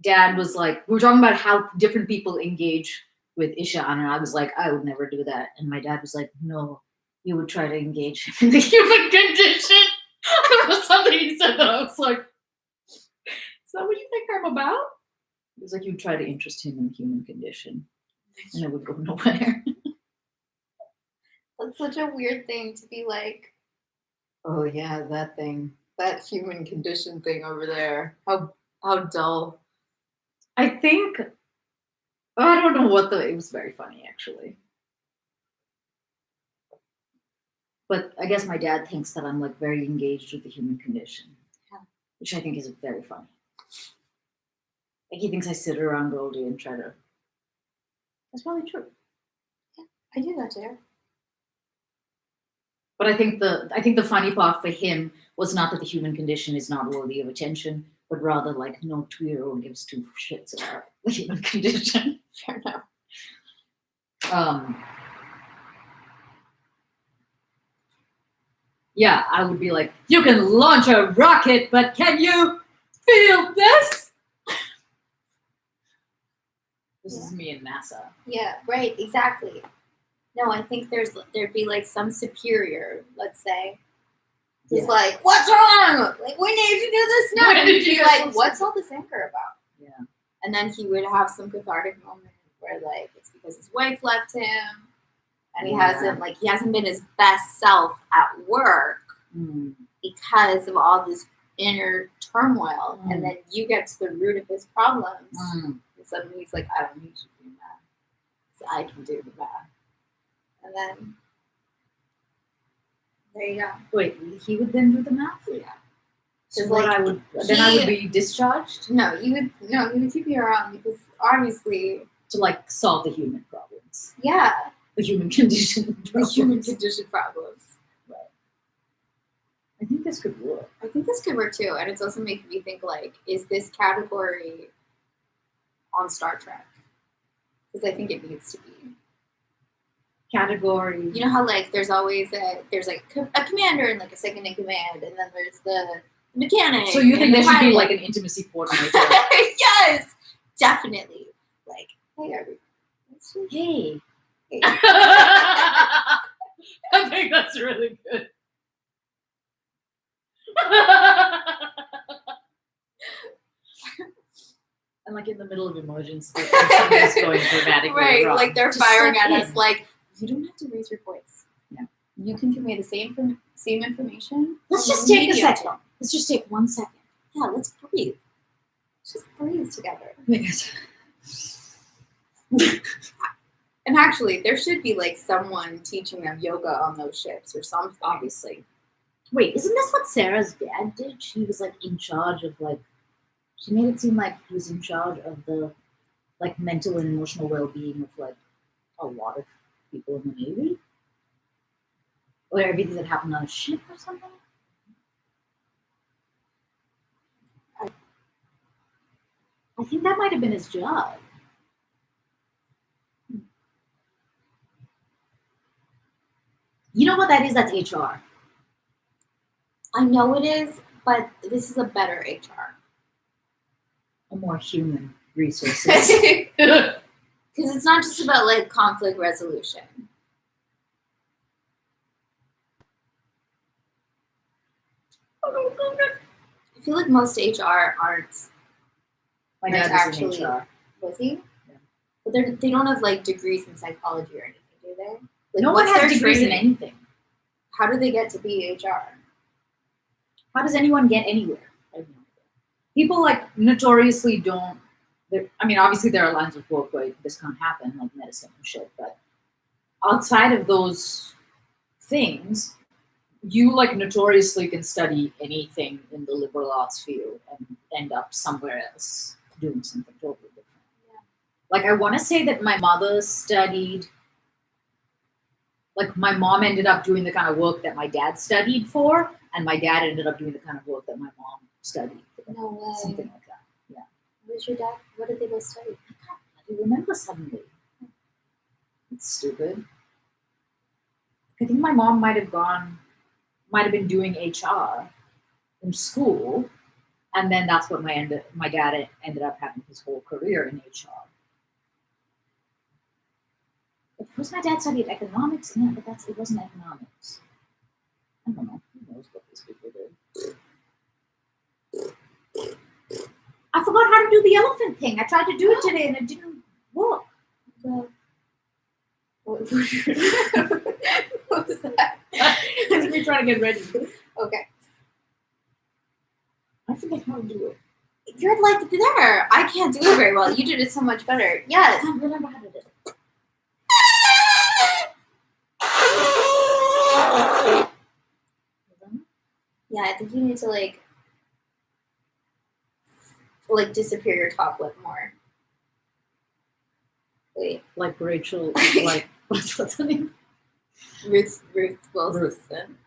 Speaker 1: dad was like, we were talking about how different people engage with Ishan, and I was like, I would never do that. And my dad was like, no, you would try to engage him in the human condition. There was something he said that I was like, is that what you think I'm about? It was like, you'd try to interest him in the human condition, and it would go nowhere.
Speaker 2: That's such a weird thing to be like, oh yeah, that thing, that human condition thing over there. How dull.
Speaker 1: I think, I don't know it was very funny actually. But I guess my dad thinks that I'm like very engaged with the human condition, which I think is very funny. Like he thinks I sit around all day and try to. That's probably true.
Speaker 2: Yeah, I do that too.
Speaker 1: But I think the funny part for him was not that the human condition is not worthy of attention, but rather like no 2-year-old gives two shits about the human condition.
Speaker 2: Fair enough.
Speaker 1: Yeah, I would be like, you can launch a rocket, but can you feel this? This is me and NASA.
Speaker 2: Yeah, right, exactly. No, I think there'd be like some superior, let's say. He's like, what's wrong? Like, we need to do this now. And he'd be like, what's all this anger about?
Speaker 1: Yeah.
Speaker 2: And then he would have some cathartic moment where like it's because his wife left him and he hasn't been his best self at work because of all this inner turmoil. And then you get to the root of his problems. And suddenly he's like, I don't need you to do that. So I can do the math. And then there you go.
Speaker 1: Wait, he would then do the math?
Speaker 2: Yeah.
Speaker 1: So what I would be discharged?
Speaker 2: No, he would keep you around because obviously
Speaker 1: to like solve the human problems.
Speaker 2: Yeah.
Speaker 1: The human condition problems.
Speaker 2: The human condition problems.
Speaker 1: Right. I think this could work.
Speaker 2: I think this could work too. And it's also making me think like, is this category on Star Trek? Because I think it needs to be.
Speaker 1: Category.
Speaker 2: You know how like there's always there's like a commander and like a second in command, and then there's the mechanic.
Speaker 1: So you think there should be like an intimacy coordinator?
Speaker 2: Yes, definitely. Like, hey,
Speaker 1: hey. I think that's really good. And like in the middle of emergency, something's going dramatically wrong.
Speaker 2: Like they're firing at us. Like, you don't have to raise your voice. Yeah, you can convey the same information.
Speaker 1: Let's just take a second. Let's just take 1 second.
Speaker 2: Yeah, let's breathe. Let's just breathe together. And actually, there should be like someone teaching them yoga on those ships or something.
Speaker 1: Obviously. Wait, isn't this what Sarah's dad did? She was like in charge of like She made it seem like he was in charge of the like mental and emotional well-being of like a lot of people in the Navy, or everything that happened on a ship or something. I think that might have been his job. You know what that is? That's HR.
Speaker 2: I know it is, but this is a better HR.
Speaker 1: A more human resources.
Speaker 2: Because it's not just about like conflict resolution. I feel like most HR aren't.
Speaker 1: My
Speaker 2: That's
Speaker 1: dad was
Speaker 2: actually-
Speaker 1: in HR.
Speaker 2: Was he?
Speaker 1: Yeah.
Speaker 2: But they don't have like degrees in psychology or anything, do they? Like,
Speaker 1: No one
Speaker 2: what's
Speaker 1: has
Speaker 2: their
Speaker 1: degrees in
Speaker 2: training?
Speaker 1: anything.
Speaker 2: How do they get to be HR?
Speaker 1: How does anyone get anywhere? I have no idea. People like notoriously don't. I mean, obviously there are lines of work where this can't happen, like medicine and shit. But outside of those things, you like notoriously can study anything in the liberal arts field and end up somewhere else doing something totally different.
Speaker 2: Yeah.
Speaker 1: Like I want to say that my mother studied. Like my mom ended up doing the kind of work that my dad studied for, and my dad ended up doing the kind of work that my mom studied for.
Speaker 2: No way.
Speaker 1: Something like that.
Speaker 2: Where's your dad? What did they both study?
Speaker 1: I remember suddenly. It's stupid. I think my mom might have been doing HR in school, and then that's what my dad ended up having his whole career in HR. Of course, my dad studied economics, yeah, but it wasn't economics. I don't know. Who knows what these people did? I forgot how to do the elephant thing. I tried to do it today and it didn't work.
Speaker 2: What was that?
Speaker 1: That's me trying to get ready.
Speaker 2: Okay.
Speaker 1: I forget how to do it.
Speaker 2: You're like there. I can't do it very well. You did it so much better.
Speaker 1: I
Speaker 2: Yes.
Speaker 1: can't remember how to do it.
Speaker 2: Yeah, I think you need to like disappear your top lip more. Wait,
Speaker 1: Like Rachel, like what's her name?
Speaker 2: Ruth Wilson.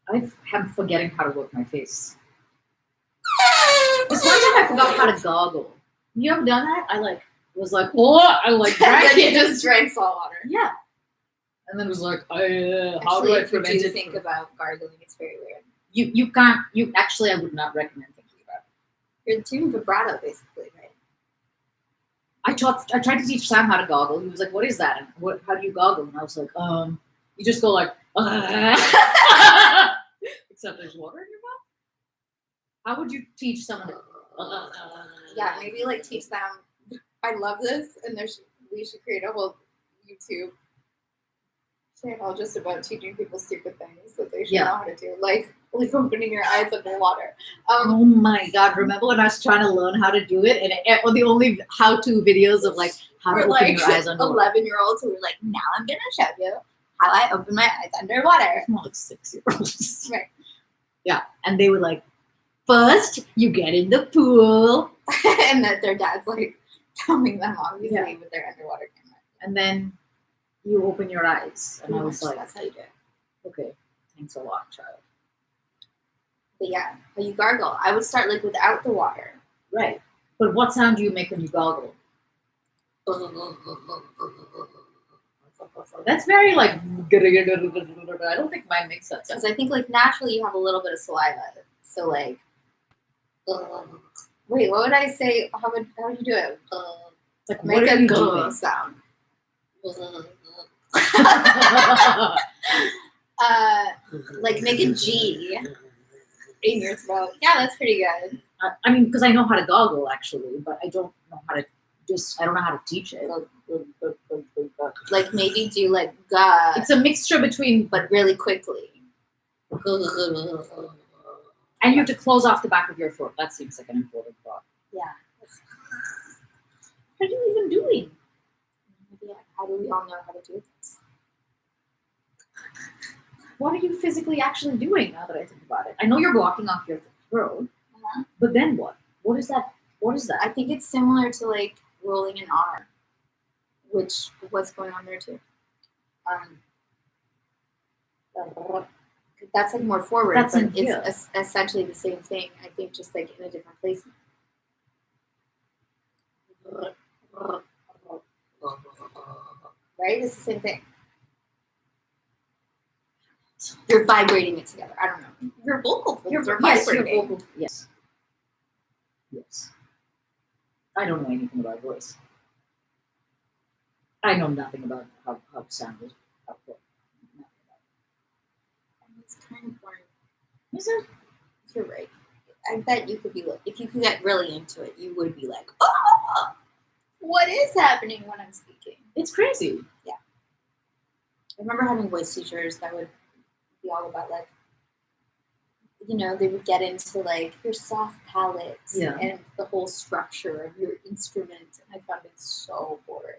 Speaker 1: I'm forgetting how to work my face. This one time I forgot how to goggle. You ever done that? I was like, what? I like
Speaker 2: Then
Speaker 1: drank
Speaker 2: you
Speaker 1: it.
Speaker 2: just drank salt water.
Speaker 1: Yeah. And then it was like, how
Speaker 2: Actually,
Speaker 1: do I
Speaker 2: if you
Speaker 1: prevent
Speaker 2: do
Speaker 1: it?
Speaker 2: think about gargling, it's very weird.
Speaker 1: You can't. You actually, I would not recommend thinking about it.
Speaker 2: You're doing vibrato, basically, right?
Speaker 1: I tried to teach Sam how to goggle. He was like, "What is that? And how do you goggle?" And I was like, you just go like, except there's water in your mouth. How would you teach someone?
Speaker 2: Yeah, maybe like teach them. I love this, and we should create a whole YouTube channel just about teaching people stupid things that they should
Speaker 1: Yeah.
Speaker 2: know how to do, like opening your eyes underwater.
Speaker 1: Oh my god! Remember when I was trying to learn how to do it, and the only how-to videos of like how to
Speaker 2: We're
Speaker 1: open
Speaker 2: like
Speaker 1: your eyes underwater.
Speaker 2: 11-year-olds who were like, now I'm gonna show you how I open my eyes underwater.
Speaker 1: More like 6-year-olds.
Speaker 2: Right.
Speaker 1: Yeah, and they were like, first you get in the pool,
Speaker 2: And that their dad's like filming them obviously
Speaker 1: Yeah.
Speaker 2: with their underwater camera.
Speaker 1: and then you open your eyes, and I was
Speaker 2: Pretty much,
Speaker 1: like,
Speaker 2: that's how you do it.
Speaker 1: okay, thanks a lot, child.
Speaker 2: But yeah, how you gargle. I would start like without the water.
Speaker 1: Right. But what sound do you make when you goggle? That's very like. I don't think mine makes that sound.
Speaker 2: Because I think like naturally you have a little bit of saliva. So like, wait, what would I say? How would you do it?
Speaker 1: Like,
Speaker 2: Make
Speaker 1: what are
Speaker 2: a
Speaker 1: you
Speaker 2: go
Speaker 1: doing?
Speaker 2: sound. Like make a G in your throat. Yeah, that's pretty good.
Speaker 1: I mean, because I know how to goggle actually, but I don't know how to I don't know how to teach it.
Speaker 2: Like maybe do like ga,
Speaker 1: It's a mixture between,
Speaker 2: but really quickly.
Speaker 1: and you have to close off the back of your throat. That seems like an important part.
Speaker 2: Yeah.
Speaker 1: What are you even doing?
Speaker 2: Yeah. How do we all know how to do this?
Speaker 1: What are you physically actually doing now that I think about it? I know you're blocking off your throat. But then what? What is that? What is
Speaker 2: I
Speaker 1: that?
Speaker 2: think it's similar to like rolling an R, which what's going on there too. Um, that's like more forward,
Speaker 1: That's
Speaker 2: but
Speaker 1: in here.
Speaker 2: it's essentially the same thing. I think just like in a different place. Right? It's the same thing. You're vibrating it together. I don't know. Your vocal folds are
Speaker 1: Yes, your
Speaker 2: vibrating.
Speaker 1: vocal. Yes. Yes. I don't know anything about voice. I know nothing about how sound is. Nothing about
Speaker 2: It's kind of boring.
Speaker 1: it. Is it?
Speaker 2: You're right. I bet you could be like, if you could get really into it, you would be like, oh, what is happening when I'm speaking?
Speaker 1: It's crazy.
Speaker 2: I remember having voice teachers that would be all about like, they would get into like your soft palate
Speaker 1: Yeah.
Speaker 2: and the whole structure of your instrument, and I found it so boring.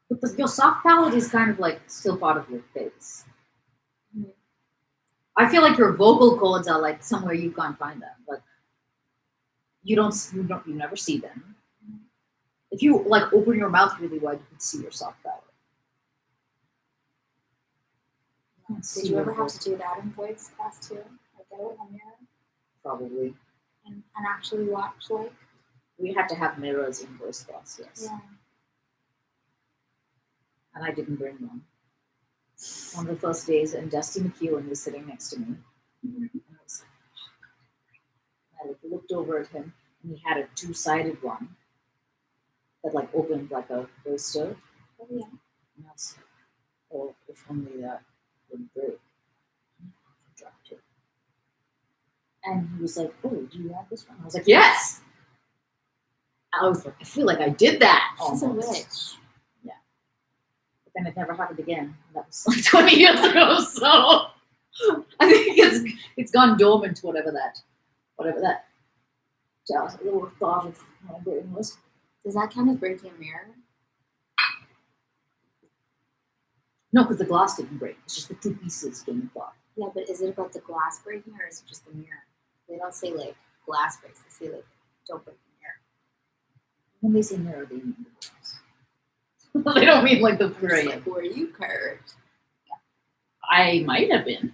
Speaker 1: But your soft palate is kind of like still part of your face.
Speaker 2: Mhm.
Speaker 1: I feel like your vocal cords are like somewhere you can't find them. Like you never see them. If you like open your mouth really wide, you can see your soft palate. You can't
Speaker 2: Did
Speaker 1: see
Speaker 2: you
Speaker 1: your
Speaker 2: ever have
Speaker 1: vocal-
Speaker 2: to do that in voice class too? Like get a mirror
Speaker 1: Probably.
Speaker 2: and actually watch like
Speaker 1: We had to have mirrors in voice class, yes.
Speaker 2: yeah.
Speaker 1: And I didn't bring one. One of the first days, and Dusty McEwen was sitting next to me.
Speaker 2: Mhm.
Speaker 1: And I was like, I like, looked over at him, and he had a two-sided one that like opened like a oyster.
Speaker 2: Oh, yeah.
Speaker 1: And I was like, oh, if only that would break. I dropped it. And he was like, oh, do you have this one? I was like, yes. I was like, I feel like I did that.
Speaker 2: She's a
Speaker 1: Almost.
Speaker 2: witch.
Speaker 1: But then it never happened again. That was like 20 years ago. So I think it's gone dormant. Whatever that little thought of my brain was.
Speaker 2: Does that count as breaking a mirror?
Speaker 1: No, because the glass didn't break. It's just the two pieces came apart.
Speaker 2: Yeah, but is it about the glass breaking or is it just the mirror? They don't say like glass breaks. They say like don't break the mirror.
Speaker 1: When they say mirror, they mean the glass. They don't mean like the
Speaker 2: I'm just
Speaker 1: frame.
Speaker 2: like, were you curved?
Speaker 1: I might have been,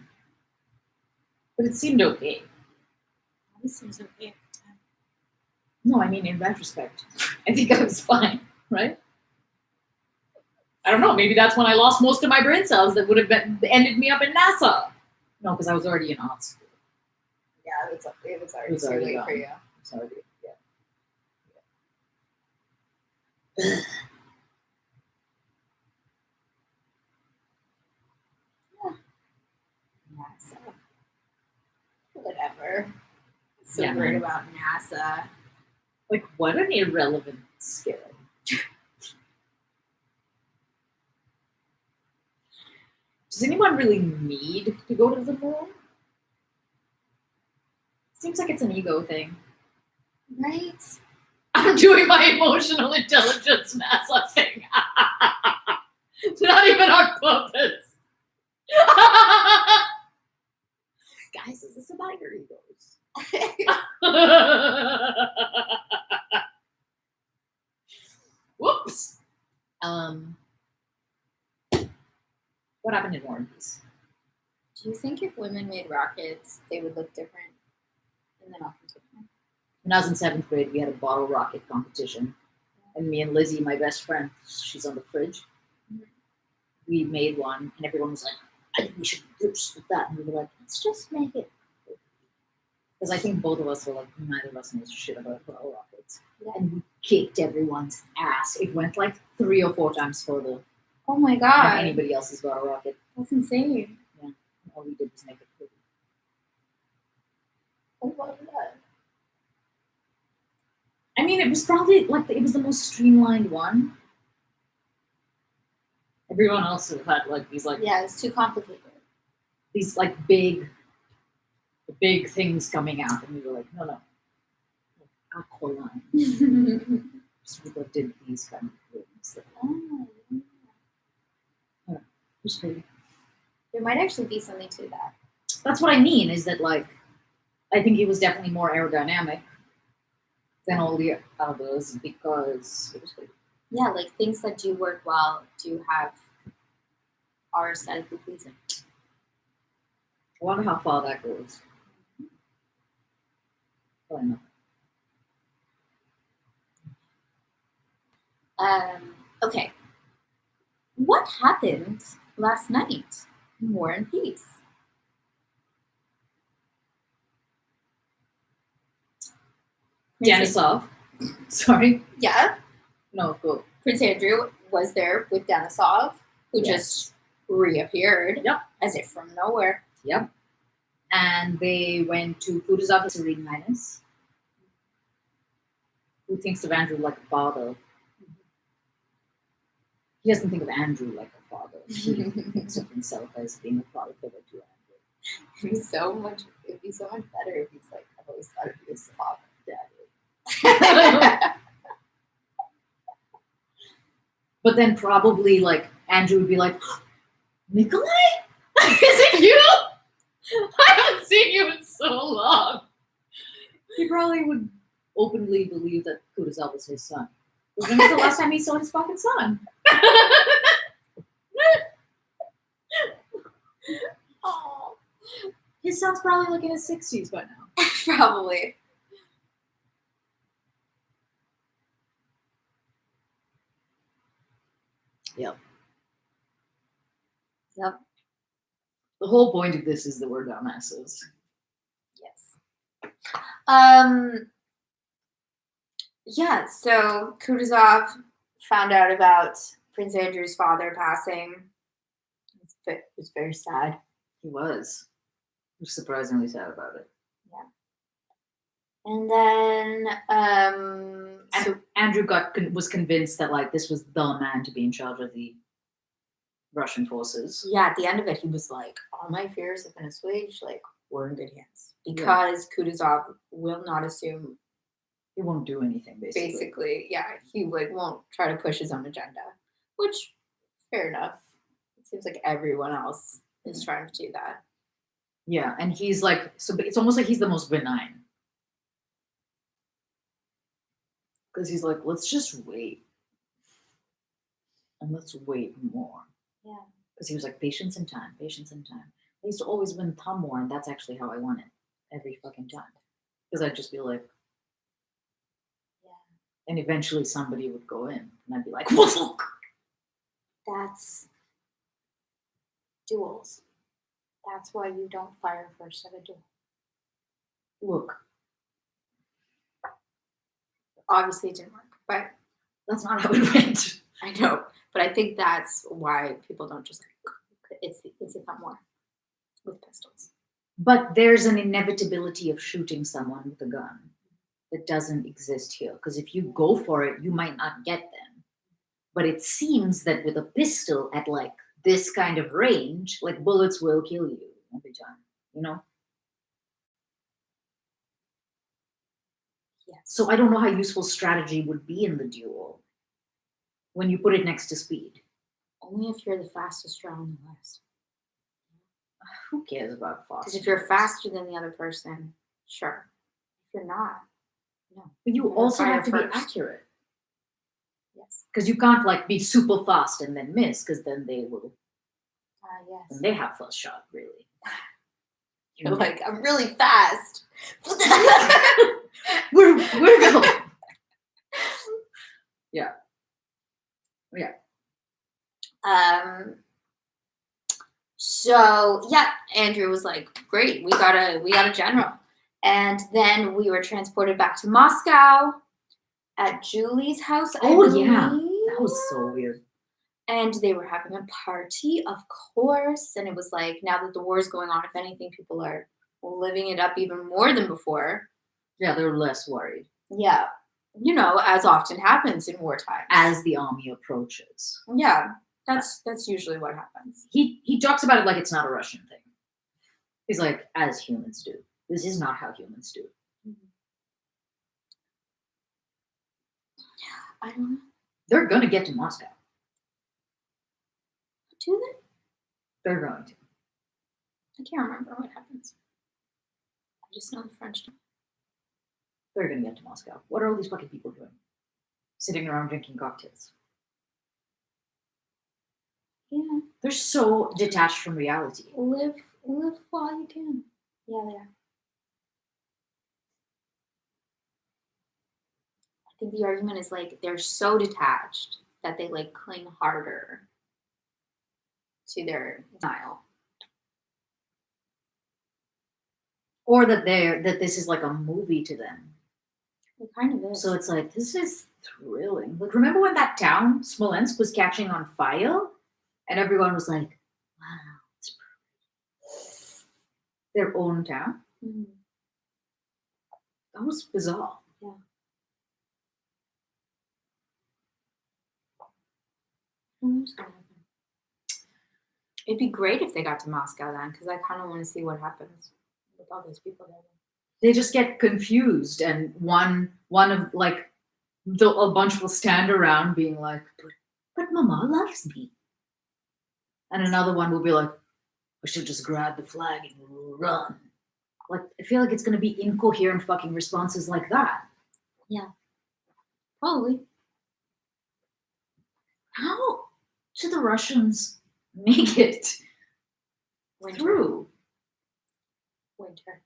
Speaker 1: but it seemed okay.
Speaker 2: This seems okay at the time.
Speaker 1: No, I mean in retrospect, I think I was fine, right? I don't know. Maybe that's when I lost most of my brain cells that would have ended me up in NASA. No, because I was already in art school.
Speaker 2: Yeah, it was already,
Speaker 1: It was already
Speaker 2: too late
Speaker 1: gone.
Speaker 2: for you.
Speaker 1: It's already, yeah.
Speaker 2: NASA. Whatever. So
Speaker 1: Yeah,
Speaker 2: worried
Speaker 1: man.
Speaker 2: about NASA.
Speaker 1: Like, what an irrelevant skill. Does anyone really need to go to the moon? Seems like it's an ego thing.
Speaker 2: Right?
Speaker 1: I'm doing my emotional intelligence NASA thing. Not even on purpose. Guys, is this about your egos? Whoops. What happened in War and Peace?
Speaker 2: Do you think if women made rockets, they would look different in the not different?
Speaker 1: When I was in 7th grade, we had a bottle rocket competition. And me and Lizzie, my best friend, she's on the fridge.
Speaker 2: Mhm.
Speaker 1: We made one, and everyone was like, I think we should do this with that. And we were like, let's just make it. Because I think both of us were like, neither of us knows shit about bottle rockets.
Speaker 2: Yeah.
Speaker 1: And we kicked everyone's ass. It went like 3 or 4 times further
Speaker 2: Oh my
Speaker 1: than
Speaker 2: god.
Speaker 1: anybody else's bottle rocket.
Speaker 2: That's insane.
Speaker 1: All we did was make it pretty.
Speaker 2: What was that?
Speaker 1: I mean, it was probably like it was the most streamlined one. Everyone else had like these like
Speaker 2: Yeah, it's too complicated.
Speaker 1: these like big things coming out, and we were like, no, Aqualine. So we like, did these kind of things. That,
Speaker 2: Oh, yeah.
Speaker 1: it was pretty.
Speaker 2: There might actually be something to that.
Speaker 1: That's what I mean. Is that like I think he was definitely more aerodynamic than all the others because it was good.
Speaker 2: Yeah, like things that do work well do have are aesthetically pleasing.
Speaker 1: I wonder how far that goes. Probably not.
Speaker 2: Okay. What happened last night in War and Peace?
Speaker 1: Denisov. Sorry.
Speaker 2: Yeah,
Speaker 1: No, go.
Speaker 2: Prince Andrew was there with Denisov, who
Speaker 1: Yes.
Speaker 2: just reappeared
Speaker 1: Yep.
Speaker 2: as if from nowhere.
Speaker 1: Yep. And they went to Kutuzov, Serene Highness, who thinks of Andrew like a father. He doesn't think of Andrew like a father. He thinks of himself as being a father figure to Andrew.
Speaker 2: It'd be so much better if he's like, I've always thought of you as father.
Speaker 1: But then probably like Andrew would be like, Nikolai? Is it you? I haven't seen you in so long. He probably would openly believe that Kutuzov was his son. When was the last time he saw his fucking son?
Speaker 2: Oh,
Speaker 1: His son's probably like in his 60s by now.
Speaker 2: probably.
Speaker 1: Yep.
Speaker 2: Yep.
Speaker 1: The whole point of this is that we're dumbasses.
Speaker 2: Yes. Yeah, so Kutuzov found out about Prince Andrew's father passing. It was very sad.
Speaker 1: He was. He was surprisingly sad about it.
Speaker 2: And then, so
Speaker 1: Andrew was convinced that like this was the man to be in charge of the Russian forces.
Speaker 2: yeah, at the end of it, he was like, all my fears have been assuaged. Like, we're in good hands. Because Kutuzov will not assume,
Speaker 1: He won't do anything, basically.
Speaker 2: he won't try to push his own agenda. Which, fair enough. It seems like everyone else is trying to do that.
Speaker 1: Yeah, and he's like, so it's almost like he's the most benign. Because he's like, let's just wait. And let's wait more.
Speaker 2: Yeah.
Speaker 1: Because he was like, patience and time, patience and time. I used to always win Thumb War, and that's actually how I won it. Every fucking time. Because I'd just be like,
Speaker 2: Yeah.
Speaker 1: and eventually somebody would go in, and I'd be like, fuck!
Speaker 2: That's duels. That's why you don't fire first at a duel.
Speaker 1: Look,
Speaker 2: Obviously, it didn't work, but
Speaker 1: that's not how it went.
Speaker 2: I know. But I think that's why people don't just. It's a thumb war with pistols.
Speaker 1: But there's an inevitability of shooting someone with a gun that doesn't exist here. Because if you go for it, you might not get them. But it seems that with a pistol at like this kind of range, like bullets will kill you every time, you know?
Speaker 2: Yes.
Speaker 1: So I don't know how useful strategy would be in the duel when you put it next to speed.
Speaker 2: Only if you're the fastest draw on the list.
Speaker 1: Who cares about fast?
Speaker 2: Because if you're faster than the other person, sure. If you're not, no.
Speaker 1: But you
Speaker 2: You're gonna
Speaker 1: also
Speaker 2: fire
Speaker 1: have to be
Speaker 2: first.
Speaker 1: accurate.
Speaker 2: Yes.
Speaker 1: Because you can't like be super fast and then miss, because then they will,
Speaker 2: Yes.
Speaker 1: and they have first shot, really.
Speaker 2: You're like, I'm really fast.
Speaker 1: we're going. Yeah.
Speaker 2: So yeah, Andrew was like, great, we got a general. And then we were transported back to Moscow at Julie's house. I
Speaker 1: Oh yeah,
Speaker 2: believe.
Speaker 1: that was so weird.
Speaker 2: And they were having a party, of course. And it was like, now that the war is going on, if anything, people are living it up even more than before.
Speaker 1: Yeah, they were less worried
Speaker 2: Yeah. You know, as often happens in wartime.
Speaker 1: as the army approaches.
Speaker 2: Yeah. That's usually what happens.
Speaker 1: He talks about it like it's not a Russian thing. He's like, as humans do. This is not how humans do.
Speaker 2: I don't know.
Speaker 1: They're gonna get to Moscow.
Speaker 2: Do they?
Speaker 1: They're going to.
Speaker 2: I can't remember what happens. just know the French.
Speaker 1: They're gonna get to Moscow. What are all these fucking people doing? Sitting around drinking cocktails.
Speaker 2: Yeah.
Speaker 1: They're so detached from reality.
Speaker 2: Live while you can. Yeah, they are. I think the argument is like they're so detached that they like cling harder to their denial.
Speaker 1: Or that this is like a movie to them.
Speaker 2: It kind of is.
Speaker 1: So it's like, this is thrilling. Like, remember when that town, Smolensk, was catching on fire? And everyone was like, wow, it's their own town?
Speaker 2: Mhm.
Speaker 1: That was bizarre.
Speaker 2: Yeah. Who's gonna happen? It'd be great if they got to Moscow then, because I kind of want to see what happens with all those people there.
Speaker 1: They just get confused, and one of like a bunch will stand around being like, but Mama loves me. And another one will be like, I should just grab the flag and run. Like, I feel like it's gonna be incoherent fucking responses like that.
Speaker 2: Probably.
Speaker 1: How should the Russians make it
Speaker 2: Winter.
Speaker 1: through?
Speaker 2: Winter.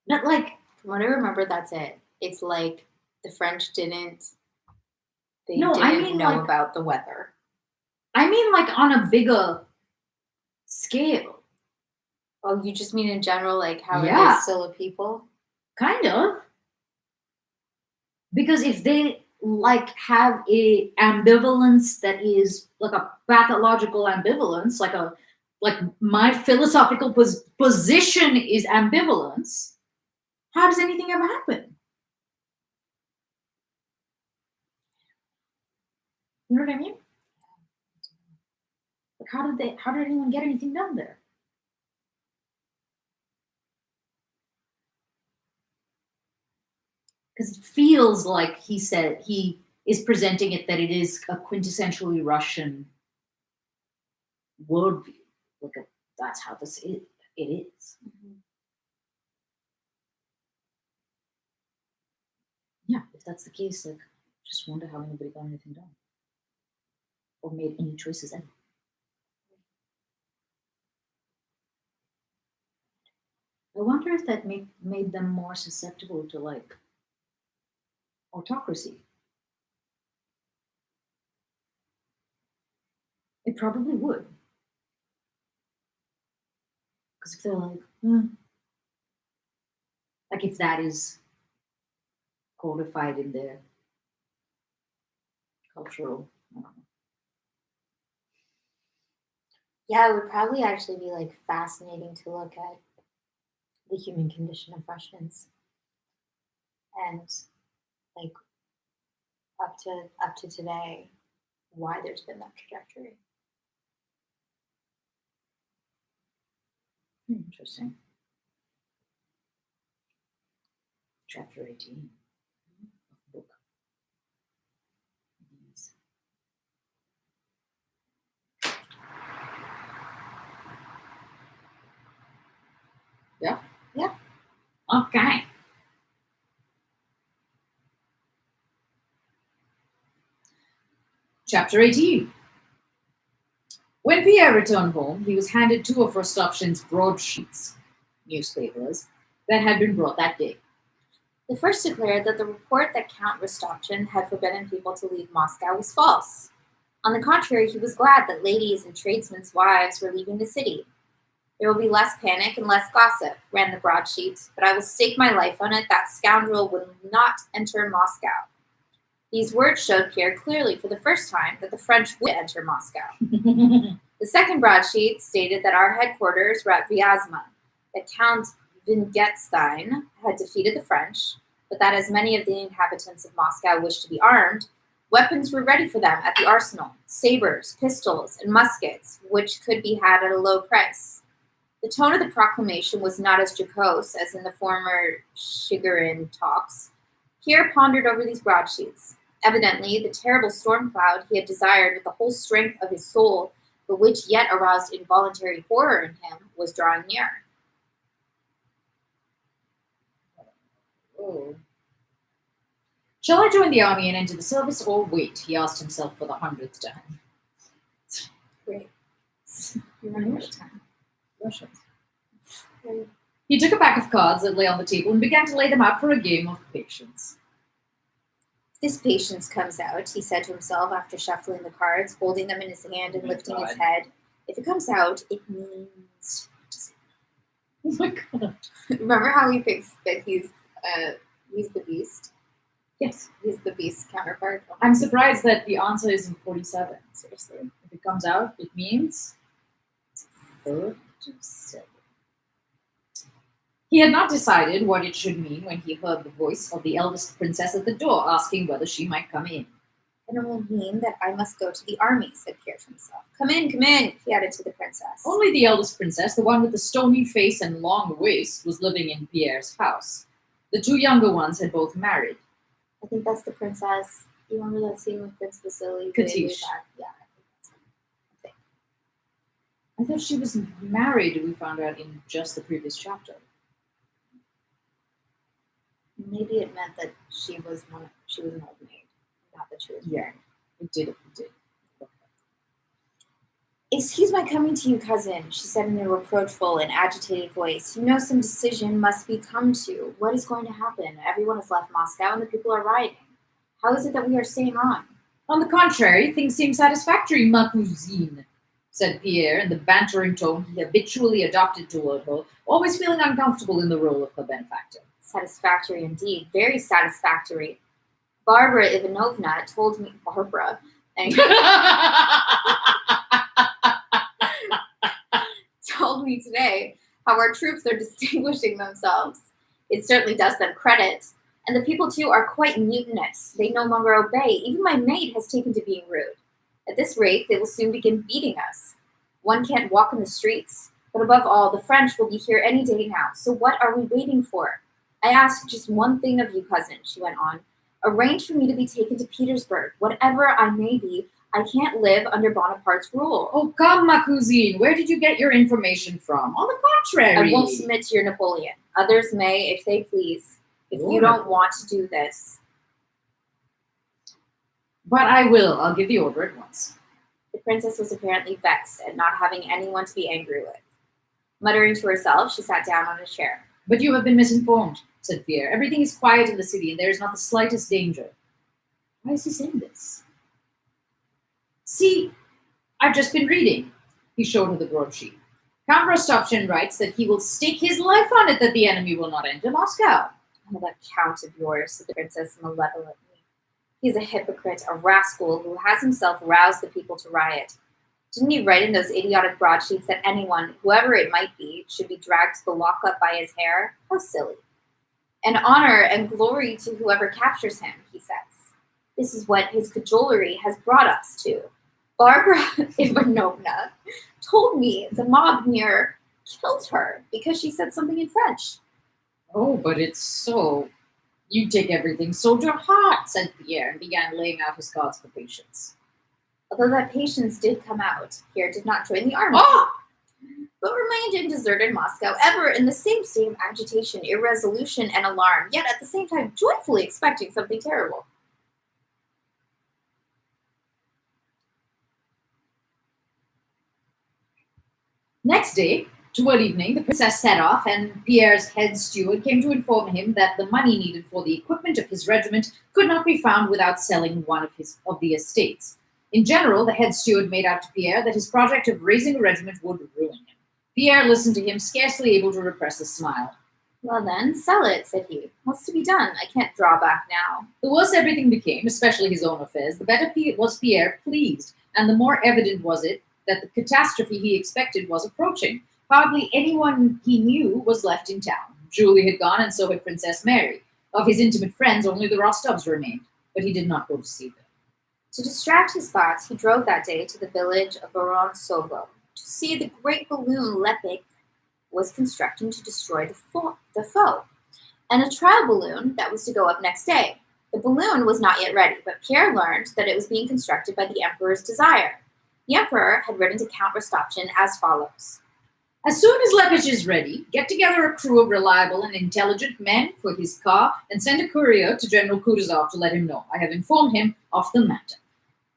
Speaker 1: But like,
Speaker 2: From what I remember, that's it. It's like the French didn't. They
Speaker 1: No, I
Speaker 2: didn't
Speaker 1: mean,
Speaker 2: know
Speaker 1: like-
Speaker 2: about the weather.
Speaker 1: I mean, like on a bigger scale,
Speaker 2: Oh, you just mean in general, like how are
Speaker 1: Yeah.
Speaker 2: they still a people?
Speaker 1: kind of. Because if they like have a ambivalence that is like a pathological ambivalence, like my philosophical position is ambivalence, how does anything ever happen? You know what I mean? Like how did anyone get anything done there? Because it feels like he said he is presenting it that it is a quintessentially Russian worldview. Like that's how it is. Yeah, if that's the case, like, just wonder how anybody got anything done or made any choices ever. I wonder if that made them more susceptible to like autocracy. It probably would. Because if they're like if that is codified in their cultural, I don't know.
Speaker 2: Yeah, it would probably actually be like fascinating to look at the human condition of Russians and like up to today, why there's been that trajectory.
Speaker 1: Interesting. Chapter 18 of the book. Yes. Yeah?
Speaker 2: Yeah.
Speaker 1: Okay. Chapter 18. When Pierre returned home, he was handed two of Rostopchin's broadsheets, newspapers, that had been brought that day.
Speaker 2: The first declared that the report that Count Rostopchin had forbidden people to leave Moscow was false. On the contrary, he was glad that ladies and tradesmen's wives were leaving the city. There will be less panic and less gossip, ran the broadsheet, but I will stake my life on it that scoundrel will not enter Moscow. These words showed Pierre clearly for the first time that the French would enter Moscow. The second broadsheet stated that our headquarters were at Vyazma, that Count Vingetstein had defeated the French, but that as many of the inhabitants of Moscow wished to be armed, weapons were ready for them at the arsenal, sabers, pistols, and muskets, which could be had at a low price. The tone of the proclamation was not as jocose as in the former Shigarin talks. Pierre pondered over these broadsheets. Evidently, the terrible storm cloud he had desired with the whole strength of his soul but which yet aroused involuntary horror in him, was drawing near.
Speaker 1: Oh. Shall I join the army and enter the service or wait? He asked himself for the 100th time.
Speaker 2: Great. You're running out of time.
Speaker 1: Russians.
Speaker 2: Great.
Speaker 1: He took a pack of cards that lay on the table and began to lay them out for a game of patience.
Speaker 2: This patience comes out, he said to himself after shuffling the cards, holding them in his hand and
Speaker 1: Oh my
Speaker 2: lifting his
Speaker 1: God.
Speaker 2: head. If it comes out, it means.
Speaker 1: Oh my god.
Speaker 2: Remember how he thinks that he's the beast?
Speaker 1: Yes.
Speaker 2: He's the beast counterpart.
Speaker 1: I'm surprised that the answer isn't 47. Seriously. If it comes out, it means 37. He had not decided what it should mean when he heard the voice of the eldest princess at the door asking whether she might come in.
Speaker 2: And it will mean that I must go to the army, said Pierre to himself. Come in, he added to the princess.
Speaker 1: Only the eldest princess, the one with the stony face and long waist, was living in Pierre's house. The two younger ones had both married.
Speaker 2: I think that's the princess. You remember that scene with Prince Vasily?
Speaker 1: Katish.
Speaker 2: Yeah, I think that's him. I think.
Speaker 1: I thought she was married, we found out in just the previous chapter.
Speaker 2: Maybe it meant that she was an old maid, not that she was married.
Speaker 1: It did.
Speaker 2: Excuse my coming to you, cousin, she said in a reproachful and agitated voice. You know some decision must be come to. What is going to happen? Everyone has left Moscow and the people are rioting. How is it that we are staying on?
Speaker 1: On the contrary, things seem satisfactory, ma cousine, said Pierre in the bantering tone he habitually adopted toward her, always feeling uncomfortable in the role of her benefactor.
Speaker 2: Satisfactory indeed, very satisfactory. Barbara Ivanovna told me, told me today how our troops are distinguishing themselves. It certainly does them credit. And the people, too, are quite mutinous. They no longer obey. Even my maid has taken to being rude. At this rate, they will soon begin beating us. One can't walk in the streets. But above all, the French will be here any day now. So what are we waiting for? I ask just one thing of you, cousin, she went on. Arrange for me to be taken to Petersburg. Whatever I may be, I can't live under Bonaparte's rule.
Speaker 1: Oh, come, ma cousine, where did you get your information from? On the contrary.
Speaker 2: I won't submit to your Napoleon. Others may, if they please. If you don't want to do this.
Speaker 1: But I will. I'll give the order at once.
Speaker 2: The princess was apparently vexed at not having anyone to be angry with. Muttering to herself, she sat down on a chair.
Speaker 1: But you have been misinformed, said Pierre. Everything is quiet in the city, and there is not the slightest danger. Why is he saying this? See, I've just been reading. He showed her the broadsheet. Count Rostopchin writes that he will stake his life on it that the enemy will not enter Moscow.
Speaker 2: Oh, that count of yours, said the princess malevolently. He is a hypocrite, a rascal who has himself roused the people to riot. Didn't he write in those idiotic broadsheets that anyone, whoever it might be, should be dragged to the lockup by his hair? How silly. And honor and glory to whoever captures him, he says. This is what his cajolery has brought us to. Barbara Ivanovna told me the mob near killed her because she said something in French.
Speaker 1: Oh, but it's so... You take everything so to heart, said Pierre, and began laying out his cards for patience.
Speaker 2: Although that patience did come out, Pierre did not join the army, but remained in deserted Moscow, ever in the same state of agitation, irresolution, and alarm, yet at the same time joyfully expecting something terrible.
Speaker 1: Next day, toward evening, the princess set off, and Pierre's head steward came to inform him that the money needed for the equipment of his regiment could not be found without selling one of the estates. In general, the head steward made out to Pierre that his project of raising a regiment would ruin him. Pierre listened to him, scarcely able to repress a smile.
Speaker 2: Well then, sell it, said he. What's to be done? I can't draw back now.
Speaker 1: The worse everything became, especially his own affairs, the better was Pierre pleased, and the more evident was it that the catastrophe he expected was approaching. Hardly anyone he knew was left in town. Julie had gone, and so had Princess Mary. Of his intimate friends, only the Rostovs remained, but he did not go to see them.
Speaker 2: To distract his thoughts, he drove that day to the village of Vorontsov to see the great balloon Lepik was constructing to destroy the foe, and a trial balloon that was to go up next day. The balloon was not yet ready, but Pierre learned that it was being constructed by the Emperor's desire. The emperor had written to Count Rostopchin as follows.
Speaker 1: As soon as Lepich is ready, get together a crew of reliable and intelligent men for his car and send a courier to General Kutuzov to let him know. I have informed him of the matter.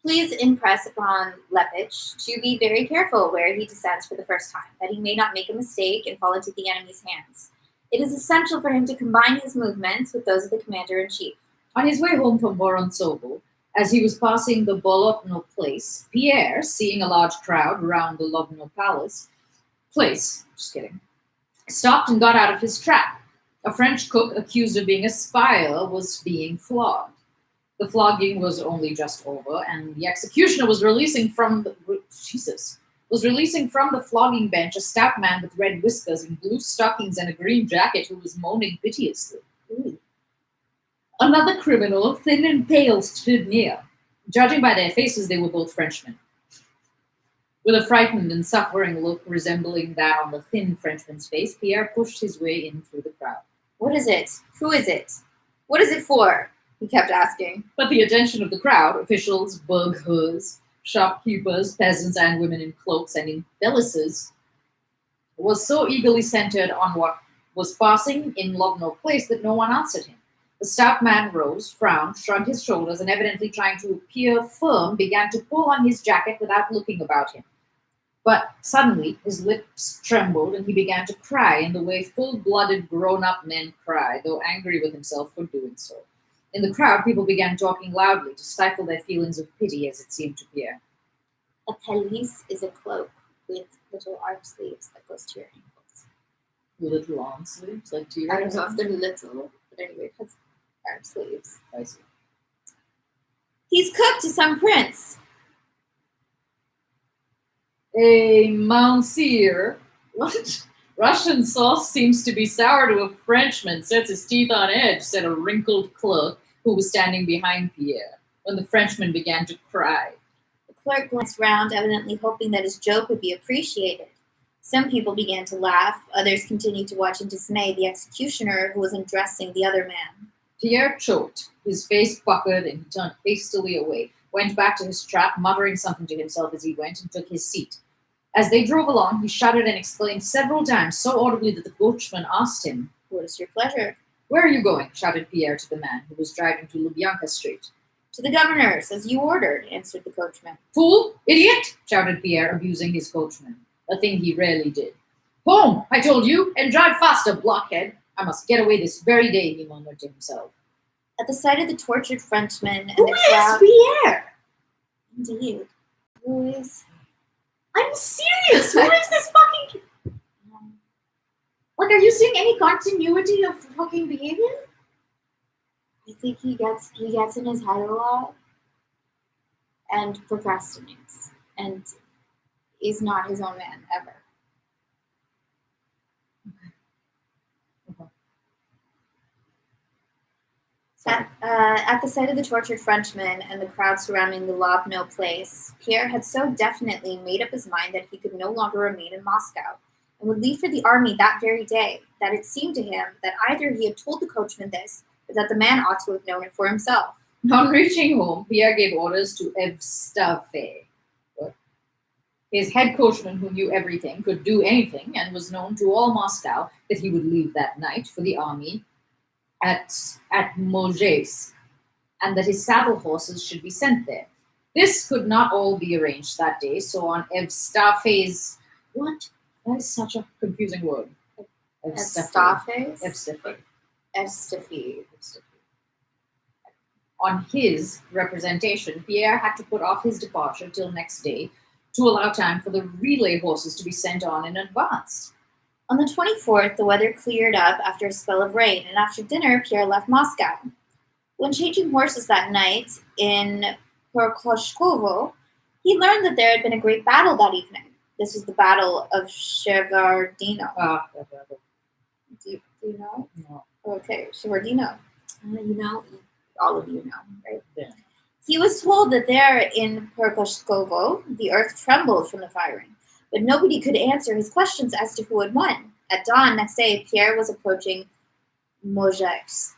Speaker 2: Please impress upon Lepich to be very careful where he descends for the first time, that he may not make a mistake and fall into the enemy's hands. It is essential for him to combine his movements with those of the commander-in-chief.
Speaker 1: On his way home from Vorontsovl, as he was passing the Bolotno place, Pierre, seeing a large crowd around the Lobno Palace, stopped and got out of his trap. A French cook accused of being a spy was being flogged. The flogging was only just over, and the executioner was releasing from the flogging bench a stout man with red whiskers and blue stockings and a green jacket who was moaning piteously. Ooh. Another criminal, thin and pale, stood near. Judging by their faces, they were both Frenchmen. With a frightened and suffering look resembling that on the thin Frenchman's face, Pierre pushed his way in through the crowd.
Speaker 2: What is it? Who is it? What is it for? He kept asking.
Speaker 1: But the attention of the crowd, officials, burghers, shopkeepers, peasants, and women in cloaks and in pelisses, was so eagerly centered on what was passing in Lobno Place that no one answered him. The stout man rose, frowned, shrugged his shoulders, and evidently trying to appear firm, began to pull on his jacket without looking about him. But suddenly his lips trembled and he began to cry in the way full-blooded grown-up men cry, though angry with himself for doing so. In the crowd, people began talking loudly to stifle their feelings of pity, as it seemed to Pierre.
Speaker 2: A pelisse is a cloak with little arm sleeves that goes to your ankles.
Speaker 1: Little arm sleeves, like to your
Speaker 2: I don't know if they're little, but anyway, it has arm sleeves.
Speaker 1: I see.
Speaker 2: He's cook to some prince.
Speaker 1: A Monsieur. What? Russian sauce seems to be sour to a Frenchman, sets his teeth on edge, said a wrinkled clerk who was standing behind Pierre, when the Frenchman began to cry.
Speaker 2: The clerk glanced round, evidently hoping that his joke would be appreciated. Some people began to laugh, others continued to watch in dismay the executioner who was undressing the other man.
Speaker 1: Pierre choked, his face puckered, and he turned hastily away, went back to his trap, muttering something to himself as he went, and took his seat. As they drove along, he shuddered and exclaimed several times, so audibly that the coachman asked him,
Speaker 2: What is your pleasure?
Speaker 1: Where are you going? Shouted Pierre to the man who was driving to Lubyanka Street.
Speaker 2: To the governor's, as you ordered, answered the coachman.
Speaker 1: Fool! Idiot! Shouted Pierre, abusing his coachman, a thing he rarely did. Home, I told you, and drive faster, blockhead. I must get away this very day, he murmured to himself.
Speaker 2: At the sight of the tortured Frenchman and
Speaker 1: Who
Speaker 2: the crowd...
Speaker 1: is Pierre?
Speaker 2: Indeed. Who is...
Speaker 1: I'm serious! Who is this fucking... Like, are you seeing any continuity of fucking behavior?
Speaker 2: I think he gets in his head a lot and procrastinates and is not his own man ever. At the sight of the tortured Frenchman and the crowd surrounding the Lobno place, Pierre had so definitely made up his mind that he could no longer remain in Moscow and would leave for the army that very day, that it seemed to him that either he had told the coachman this, or that the man ought to have known it for himself.
Speaker 1: On reaching home, Pierre gave orders to Evstafe, his head coachman who knew everything, could do anything, and was known to all Moscow, that he would leave that night for the army at Mozhaysk, and that his saddle horses should be sent there. This could not all be arranged that day, so on Evstafe's... What? That is such a confusing word.
Speaker 2: Evstafe?
Speaker 1: Evstafe. On his representation, Pierre had to put off his departure till next day to allow time for the relay horses to be sent on in advance.
Speaker 2: On the 24th, the weather cleared up after a spell of rain, and after dinner, Pierre left Moscow. When changing horses that night in Prokloshkovo, he learned that there had been a great battle that evening. This was the Battle of Shevardino. Do you know?
Speaker 1: No.
Speaker 2: Okay, Shevardino. You know, all of you know, right?
Speaker 1: Yeah.
Speaker 2: He was told that there in Prokloshkovo, the earth trembled from the firing, but nobody could answer his questions as to who had won. At dawn next day, Pierre was approaching Mozhaysk.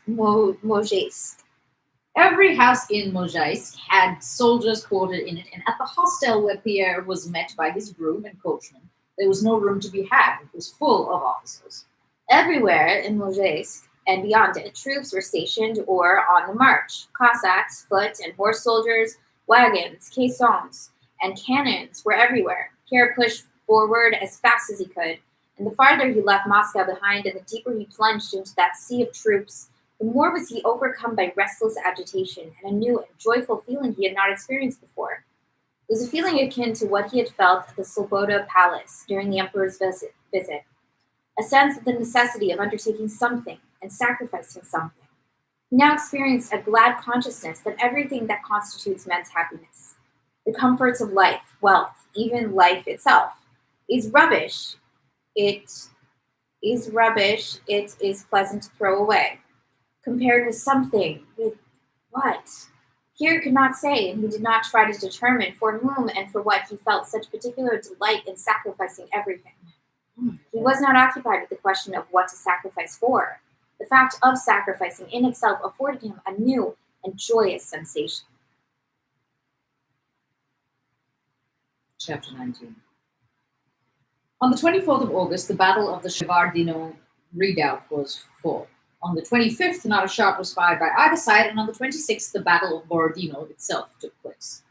Speaker 1: Every house in Mozhaisk had soldiers quartered in it, and at the hostel where Pierre was met by his groom and coachman, there was no room to be had. It was full of officers.
Speaker 2: Everywhere in Mozhaisk and beyond it, troops were stationed or on the march. Cossacks, foot and horse soldiers, wagons, caissons, and cannons were everywhere. Pierre pushed forward as fast as he could, and the farther he left Moscow behind and the deeper he plunged into that sea of troops, the more was he overcome by restless agitation and a new and joyful feeling he had not experienced before. It was a feeling akin to what he had felt at the Sloboda Palace during the Emperor's visit, a sense of the necessity of undertaking something and sacrificing something. He now experienced a glad consciousness that everything that constitutes men's happiness, the comforts of life, wealth, even life itself, is rubbish. It is rubbish. It is pleasant to throw away. Compared with something, with what? Pierre could not say, and he did not try to determine for whom and for what he felt such particular delight in sacrificing everything. He was not occupied with the question of what to sacrifice for. The fact of sacrificing in itself afforded him a new and joyous sensation.
Speaker 1: Chapter 19. On the 24th of August, the Battle of the Shevardino Redoubt was fought. On the 25th, not a shot was fired by either side, and on the 26th, the Battle of Borodino itself took place.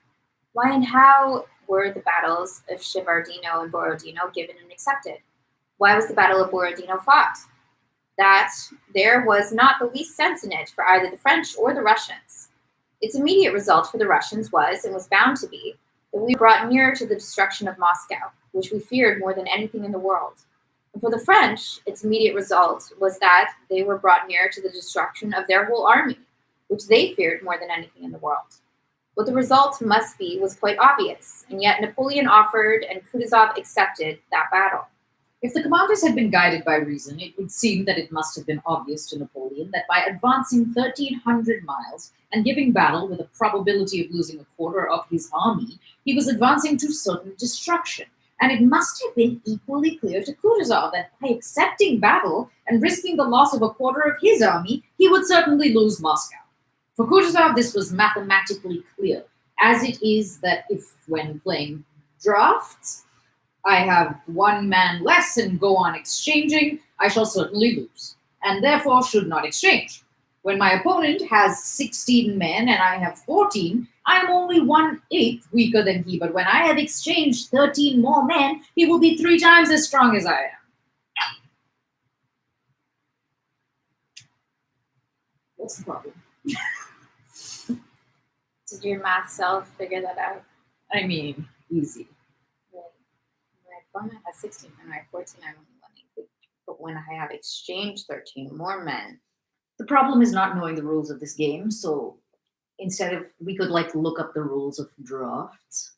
Speaker 2: Why and how were the battles of Shevardino and Borodino given and accepted? Why was the Battle of Borodino fought? That there was not the least sense in it for either the French or the Russians. Its immediate result for the Russians was, and was bound to be, that we were brought nearer to the destruction of Moscow, which we feared more than anything in the world. And for the French, its immediate result was that they were brought nearer to the destruction of their whole army, which they feared more than anything in the world. What the result must be was quite obvious, and yet Napoleon offered and Kutuzov accepted that battle.
Speaker 1: If the commanders had been guided by reason, it would seem that it must have been obvious to Napoleon that by advancing 1,300 miles and giving battle with a probability of losing a quarter of his army, he was advancing to certain destruction. And it must have been equally clear to Kutuzov that by accepting battle and risking the loss of a quarter of his army, he would certainly lose Moscow. For Kutuzov, this was mathematically clear, as it is that if, when playing drafts, I have one man less and go on exchanging, I shall certainly lose, and therefore should not exchange. When my opponent has 16 men and I have 14, I am only 1/8 weaker than he, but when I have exchanged 13 more men, he will be 3 times as strong as I am. What's the problem?
Speaker 2: Did your math self figure that out?
Speaker 1: I mean, easy.
Speaker 2: My opponent has 16 men, I have 14, I'm only 1/8. But when I have exchanged 13 more men,
Speaker 1: The problem is not knowing the rules of this game, so instead of, we could like look up the rules of drafts,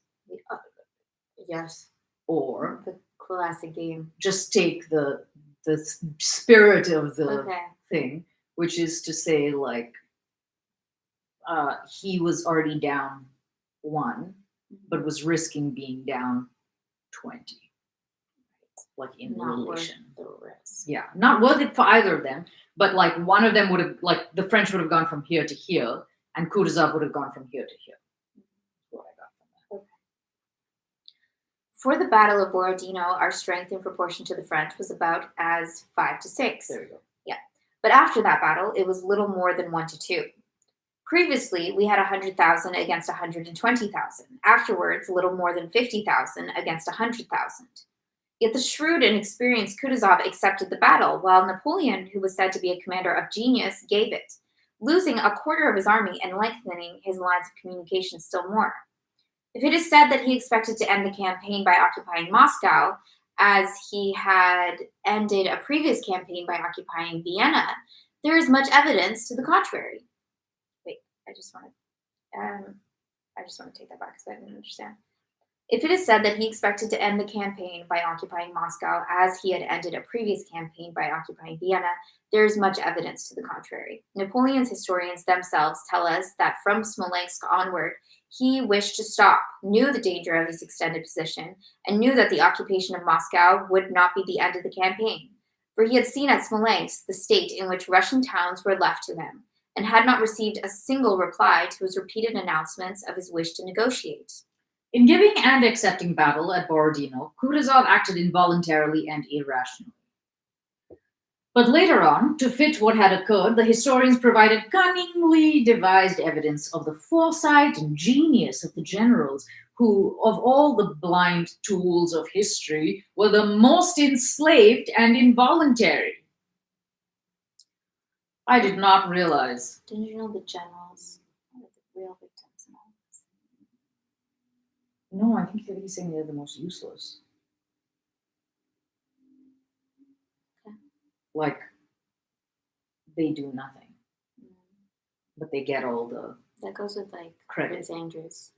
Speaker 2: yes,
Speaker 1: or
Speaker 2: the classic game.
Speaker 1: just take the spirit of the
Speaker 2: Okay.
Speaker 1: thing, which is to say, like, he was already down 1, but was risking being down 20, like in
Speaker 2: Not
Speaker 1: relation.
Speaker 2: worth the risk.
Speaker 1: Yeah, not worth it for either of them, but like one of them would have, like the French would have gone from here to here, and Kutuzov would have gone from here to here. That's what I got from that.
Speaker 2: For the Battle of Borodino, our strength in proportion to the French was about as 5 to 6.
Speaker 1: There you go.
Speaker 2: But after that battle, it was little more than 1 to 2. Previously, we had 100,000 against 120,000. Afterwards, little more than 50,000 against 100,000. Yet the shrewd and experienced Kutuzov accepted the battle, while Napoleon, who was said to be a commander of genius, gave it, losing a quarter of his army and lengthening his lines of communication still more. If it is said that he expected to end the campaign by occupying Moscow, as he had ended a previous campaign by occupying Vienna, there is much evidence to the contrary. Wait, I just want to take that back because I didn't understand. If it is said that he expected to end the campaign by occupying Moscow, as he had ended a previous campaign by occupying Vienna, there is much evidence to the contrary. Napoleon's historians themselves tell us that from Smolensk onward, he wished to stop, knew the danger of his extended position, and knew that the occupation of Moscow would not be the end of the campaign. For he had seen at Smolensk the state in which Russian towns were left to him, and had not received a single reply to his repeated announcements of his wish to negotiate.
Speaker 1: In giving and accepting battle at Borodino, Kutuzov acted involuntarily and irrationally. But later on, to fit what had occurred, the historians provided cunningly devised evidence of the foresight and genius of the generals who, of all the blind tools of history, were the most enslaved and involuntary. I did not realize.
Speaker 2: Didn't you know the generals are the real victims in all this?
Speaker 1: No, I think he's saying they're the most useless.
Speaker 2: Okay.
Speaker 1: Like, they do nothing,
Speaker 2: Mm.
Speaker 1: but they get all the
Speaker 2: That goes with like
Speaker 1: credit.
Speaker 2: Prince Andrew's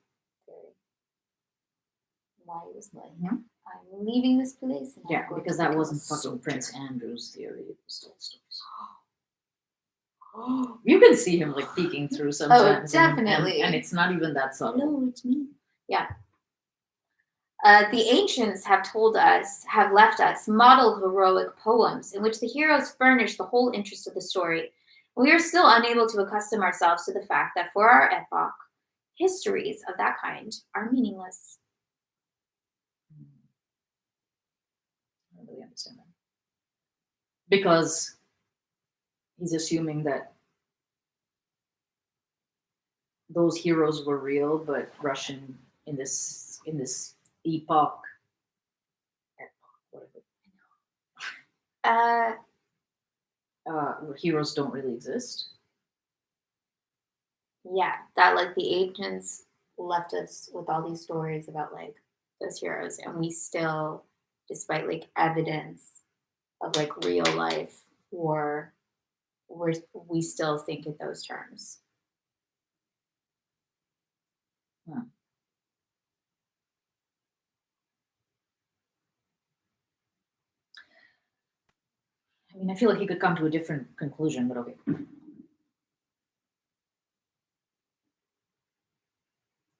Speaker 2: theory. Why he was like,
Speaker 1: Mhm.
Speaker 2: I'm leaving this place. And
Speaker 1: Yeah,
Speaker 2: I'm going
Speaker 1: because
Speaker 2: to
Speaker 1: that
Speaker 2: become a
Speaker 1: wasn't fucking
Speaker 2: soldier."
Speaker 1: Prince Andrew's theory. It was Tolstoy's. You can see him like peeking through sometimes.
Speaker 2: definitely.
Speaker 1: And it's not even that subtle.
Speaker 2: Hello, it's me. Yeah. The ancients have left us model heroic poems in which the heroes furnish the whole interest of the story. We are still unable to accustom ourselves to the fact that for our epoch, histories of that kind are meaningless.
Speaker 1: I don't really understand that. Because he's assuming that those heroes were real, but Russian in this epoch, whatever, heroes don't really exist.
Speaker 2: Yeah, that like the ancients left us with all these stories about like those heroes, and we still, despite like evidence of like real life war, we still think in those terms.
Speaker 1: Huh. I mean, I feel like he could come to a different conclusion, but okay.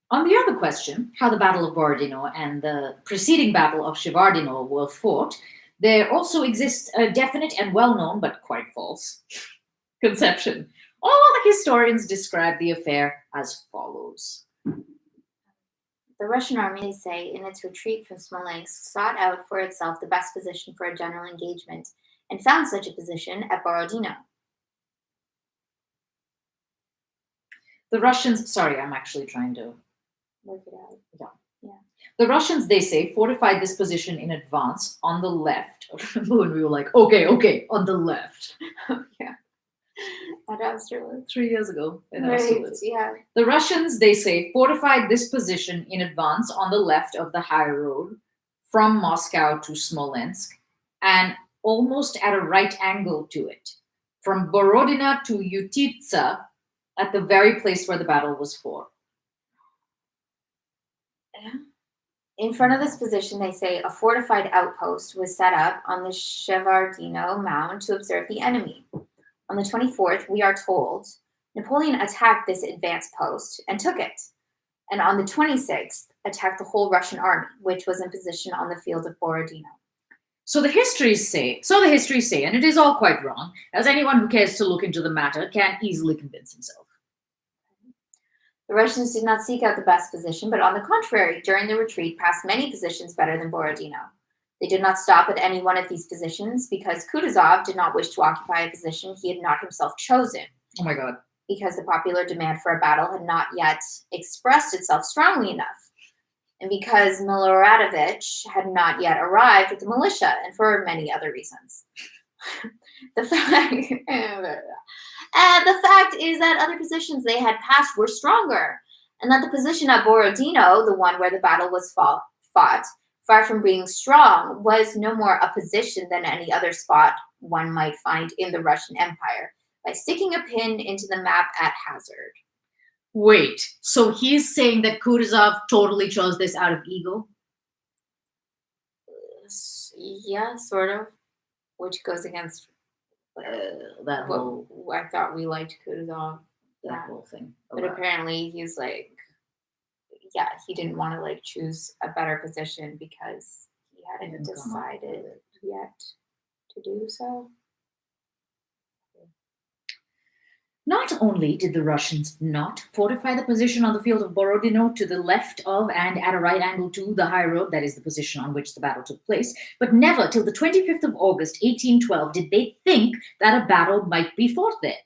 Speaker 1: On the other question, how the Battle of Borodino and the preceding Battle of Shevardino were fought, there also exists a definite and well-known, but quite false, conception. All the historians describe the affair as follows.
Speaker 2: The Russian army, they say, in its retreat from Smolensk, sought out for itself the best position for a general engagement, and found such a position at Borodino.
Speaker 1: The Russians, sorry, I'm actually trying to
Speaker 2: Work it out.
Speaker 1: The Russians, they say, fortified this position in advance on the left. When we were like, okay, on the left. Yeah.
Speaker 2: At Austerlitz.
Speaker 1: 3 years ago. In
Speaker 2: Right,
Speaker 1: Austerlitz.
Speaker 2: yeah.
Speaker 1: The Russians, they say, fortified this position in advance on the left of the high road from Moscow to Smolensk and almost at a right angle to it, from Borodina to Utitsa, at the very place where the battle was fought.
Speaker 2: In front of this position, they say a fortified outpost was set up on the Shevardino Mound to observe the enemy. On the 24th, we are told, Napoleon attacked this advanced post and took it. And on the 26th, attacked the whole Russian army, which was in position on the field of Borodino.
Speaker 1: So the histories say, and it is all quite wrong, as anyone who cares to look into the matter can easily convince himself.
Speaker 2: The Russians did not seek out the best position, but on the contrary, during the retreat, passed many positions better than Borodino. They did not stop at any one of these positions because Kutuzov did not wish to occupy a position he had not himself chosen.
Speaker 1: Oh my God.
Speaker 2: Because the popular demand for a battle had not yet expressed itself strongly enough. And because Miloradovich had not yet arrived with the militia, and for many other reasons. The fact is that other positions they had passed were stronger, and that the position at Borodino, the one where the battle was fought, far from being strong, was no more a position than any other spot one might find in the Russian Empire, by sticking a pin into the map at hazard.
Speaker 1: Wait, so he's saying that Kutuzov totally chose this out of ego?
Speaker 2: Yeah, sort of. Which goes against
Speaker 1: That whole
Speaker 2: I thought we liked Kutuzov.
Speaker 1: that whole thing.
Speaker 2: But apparently he's like, yeah, he didn't want to like choose a better position because he hadn't decided yet to do so.
Speaker 1: Not only did the Russians not fortify the position on the field of Borodino to the left of and at a right angle to the high road, that is the position on which the battle took place, but never till the 25th of August, 1812, did they think that a battle might be fought there.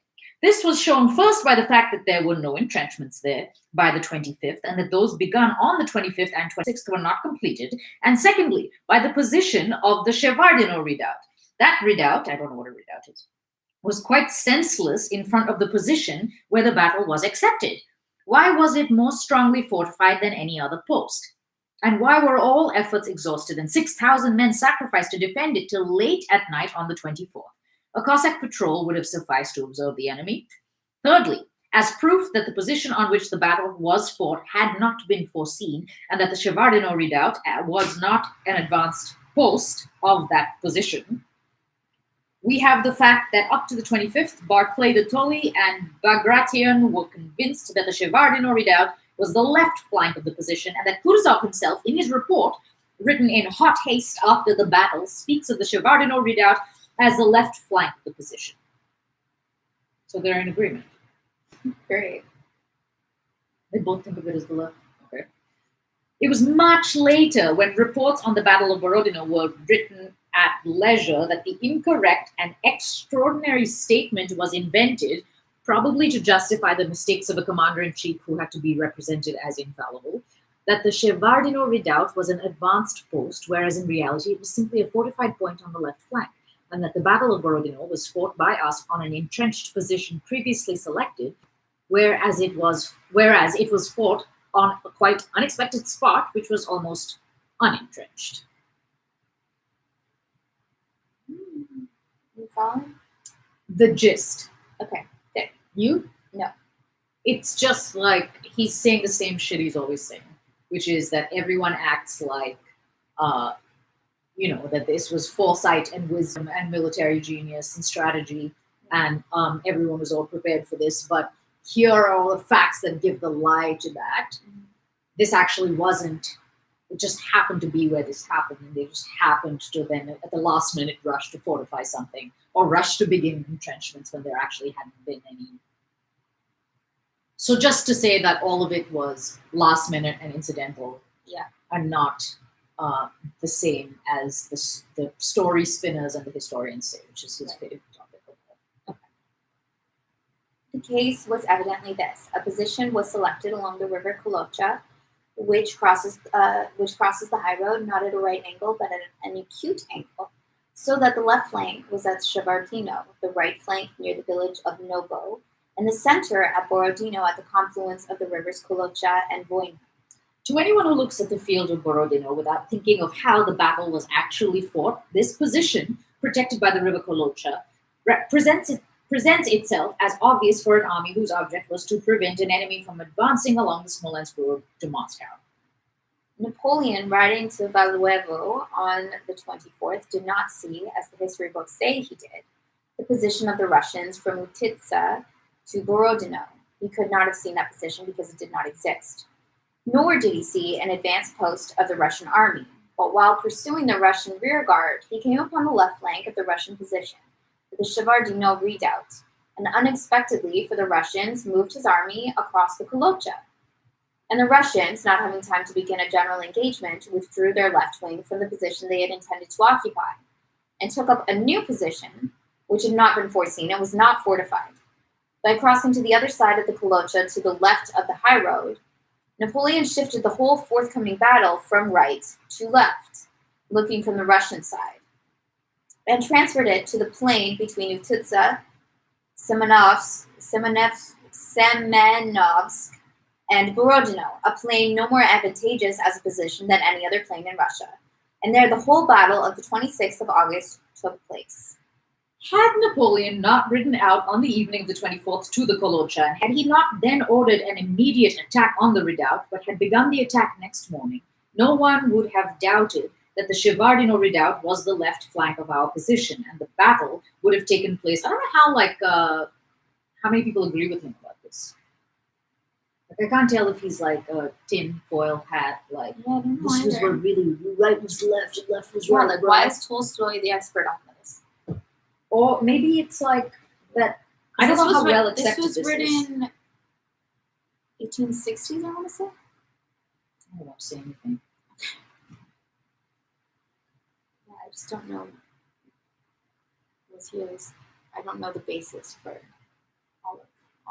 Speaker 1: This was shown first by the fact that there were no entrenchments there by the 25th, and that those begun on the 25th and 26th were not completed, and secondly, by the position of the Shevardino redoubt. That redoubt, I don't know what a redoubt is, was quite senseless in front of the position where the battle was accepted. Why was it more strongly fortified than any other post? And why were all efforts exhausted and 6,000 men sacrificed to defend it till late at night on the 24th? A Cossack patrol would have sufficed to observe the enemy. Thirdly, as proof that the position on which the battle was fought had not been foreseen, and that the Shevardino redoubt was not an advanced post of that position, we have the fact that up to the 25th, Barclay de Tolly and Bagration were convinced that the Shevardino redoubt was the left flank of the position, and that Kutuzov himself, in his report, written in hot haste after the battle, speaks of the Shevardino redoubt as the left flank of the position. So they're in agreement.
Speaker 2: Great.
Speaker 1: They both think of it as the left. Okay. It was much later, when reports on the Battle of Borodino were written at leisure, that the incorrect and extraordinary statement was invented, probably to justify the mistakes of a commander-in-chief who had to be represented as infallible, that the Shevardino redoubt was an advanced post, whereas in reality it was simply a fortified point on the left flank, and that the Battle of Borodino was fought by us on an entrenched position previously selected, whereas it was fought on a quite unexpected spot, which was almost unentrenched.
Speaker 2: You following?
Speaker 1: The gist.
Speaker 2: Okay. Good.
Speaker 1: You?
Speaker 2: No.
Speaker 1: It's just like he's saying the same shit he's always saying, which is that everyone acts like, that this was foresight and wisdom and military genius and strategy, and everyone was all prepared for this. But here are all the facts that give the lie to that. This actually wasn't. It just happened to be where this happened, and they just happened to then, at the last minute, rush to fortify something or rush to begin entrenchments when there actually hadn't been any. So just to say that all of it was last minute and incidental,
Speaker 2: Yeah.
Speaker 1: are not the same as the story spinners and the historians say, which is his favorite topic.
Speaker 2: The case was evidently this: a position was selected along the river Kolocha, which crosses the high road, not at a right angle, but at an acute angle, so that the left flank was at Shevardino, the right flank near the village of Novo, and the center at Borodino at the confluence of the rivers Kolocha and Voyna.
Speaker 1: To anyone who looks at the field of Borodino without thinking of how the battle was actually fought, this position, protected by the river Kolocha, presents itself as obvious for an army whose object was to prevent an enemy from advancing along the Smolensk road to Moscow.
Speaker 2: Napoleon, riding to Valjevo on the 24th, did not see, as the history books say he did, the position of the Russians from Utitsa to Borodino. He could not have seen that position because it did not exist. Nor did he see an advanced post of the Russian army. But while pursuing the Russian rearguard, he came upon the left flank of the Russian position, the Shevardino redoubt, and unexpectedly for the Russians moved his army across the Kolocha. And the Russians, not having time to begin a general engagement, withdrew their left wing from the position they had intended to occupy, and took up a new position, which had not been foreseen and was not fortified. By crossing to the other side of the Kolocha to the left of the high road, Napoleon shifted the whole forthcoming battle from right to left, looking from the Russian side, and transferred it to the plain between Utitsa, Semenovsk, and Borodino, a plain no more advantageous as a position than any other plain in Russia. And there the whole battle of the 26th of August took place.
Speaker 1: Had Napoleon not ridden out on the evening of the 24th to the Kolocha, and had he not then ordered an immediate attack on the redoubt, but had begun the attack next morning, no one would have doubted that the Shevardino redoubt was the left flank of our position, and the battle would have taken place. I don't know how many people agree with him about this. Like, I can't tell if he's like a tin foil hat, like, this was where really right was left and left was right.
Speaker 2: Like, why is Tolstoy the expert on this?
Speaker 1: Or maybe it's like that I don't know how well
Speaker 2: this
Speaker 1: accepted
Speaker 2: was
Speaker 1: this is.
Speaker 2: written 1860s, I want to say.
Speaker 1: I don't want to say anything.
Speaker 2: Yeah, I just don't know. I don't know the basis for all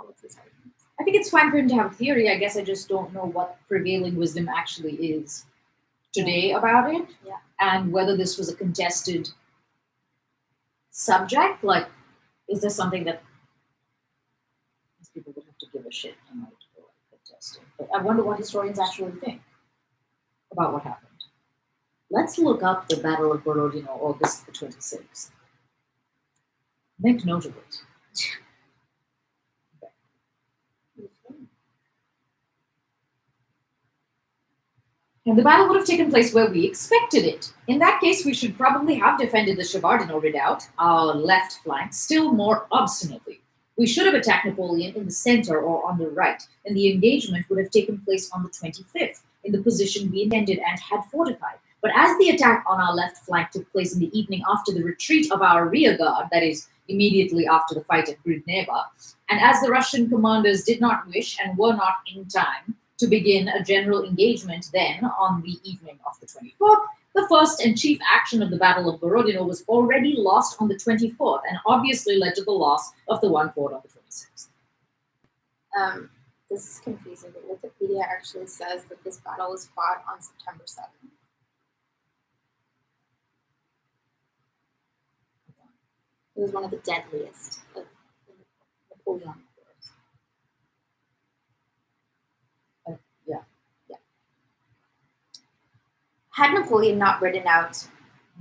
Speaker 2: of his arguments.
Speaker 1: I think it's fine for him to have a theory. I guess I just don't know what prevailing wisdom actually is today about it.
Speaker 2: Yeah.
Speaker 1: And whether this was a contested subject. Like, is there something that these people would have to give a shit in order to go and contest it? But I wonder what historians actually think about what happened. Let's look up the Battle of Borodino, August the 26th. Make note of it. And the battle would have taken place where we expected it. In that case, we should probably have defended the Shevardino redoubt, our left flank, still more obstinately. We should have attacked Napoleon in the center or on the right, and the engagement would have taken place on the 25th, in the position we intended and had fortified. But as the attack on our left flank took place in the evening after the retreat of our rear guard, that is, immediately after the fight at Gridneva, and as the Russian commanders did not wish and were not in time to begin a general engagement then on the evening of the 24th, the first and chief action of the Battle of Borodino was already lost on the 24th and obviously led to the loss of the one fort on the 26th.
Speaker 2: This is confusing, but Wikipedia actually says that this battle was fought on September 7th. It was one of the deadliest of the Napoleonic Wars.
Speaker 1: Yeah.
Speaker 2: Had Napoleon not ridden out?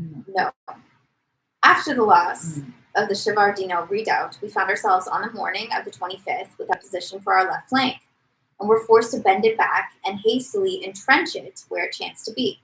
Speaker 1: Mm.
Speaker 2: No. After the loss of the Shevardino redoubt, we found ourselves on the morning of the 25th with a position for our left flank, and were forced to bend it back and hastily entrench it where it chanced to be.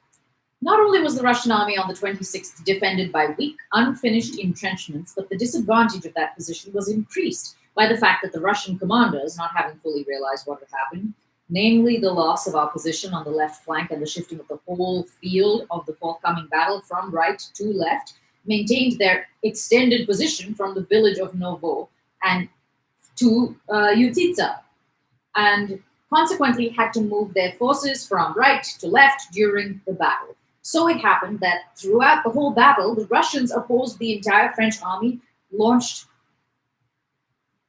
Speaker 1: Not only was the Russian army on the 26th defended by weak, unfinished entrenchments, but the disadvantage of that position was increased by the fact that the Russian commanders, not having fully realized what had happened, namely the loss of our position on the left flank and the shifting of the whole field of the forthcoming battle from right to left, maintained their extended position from the village of Novo and to Utitsa, and consequently had to move their forces from right to left during the battle. So it happened that throughout the whole battle, the Russians opposed the entire French army launched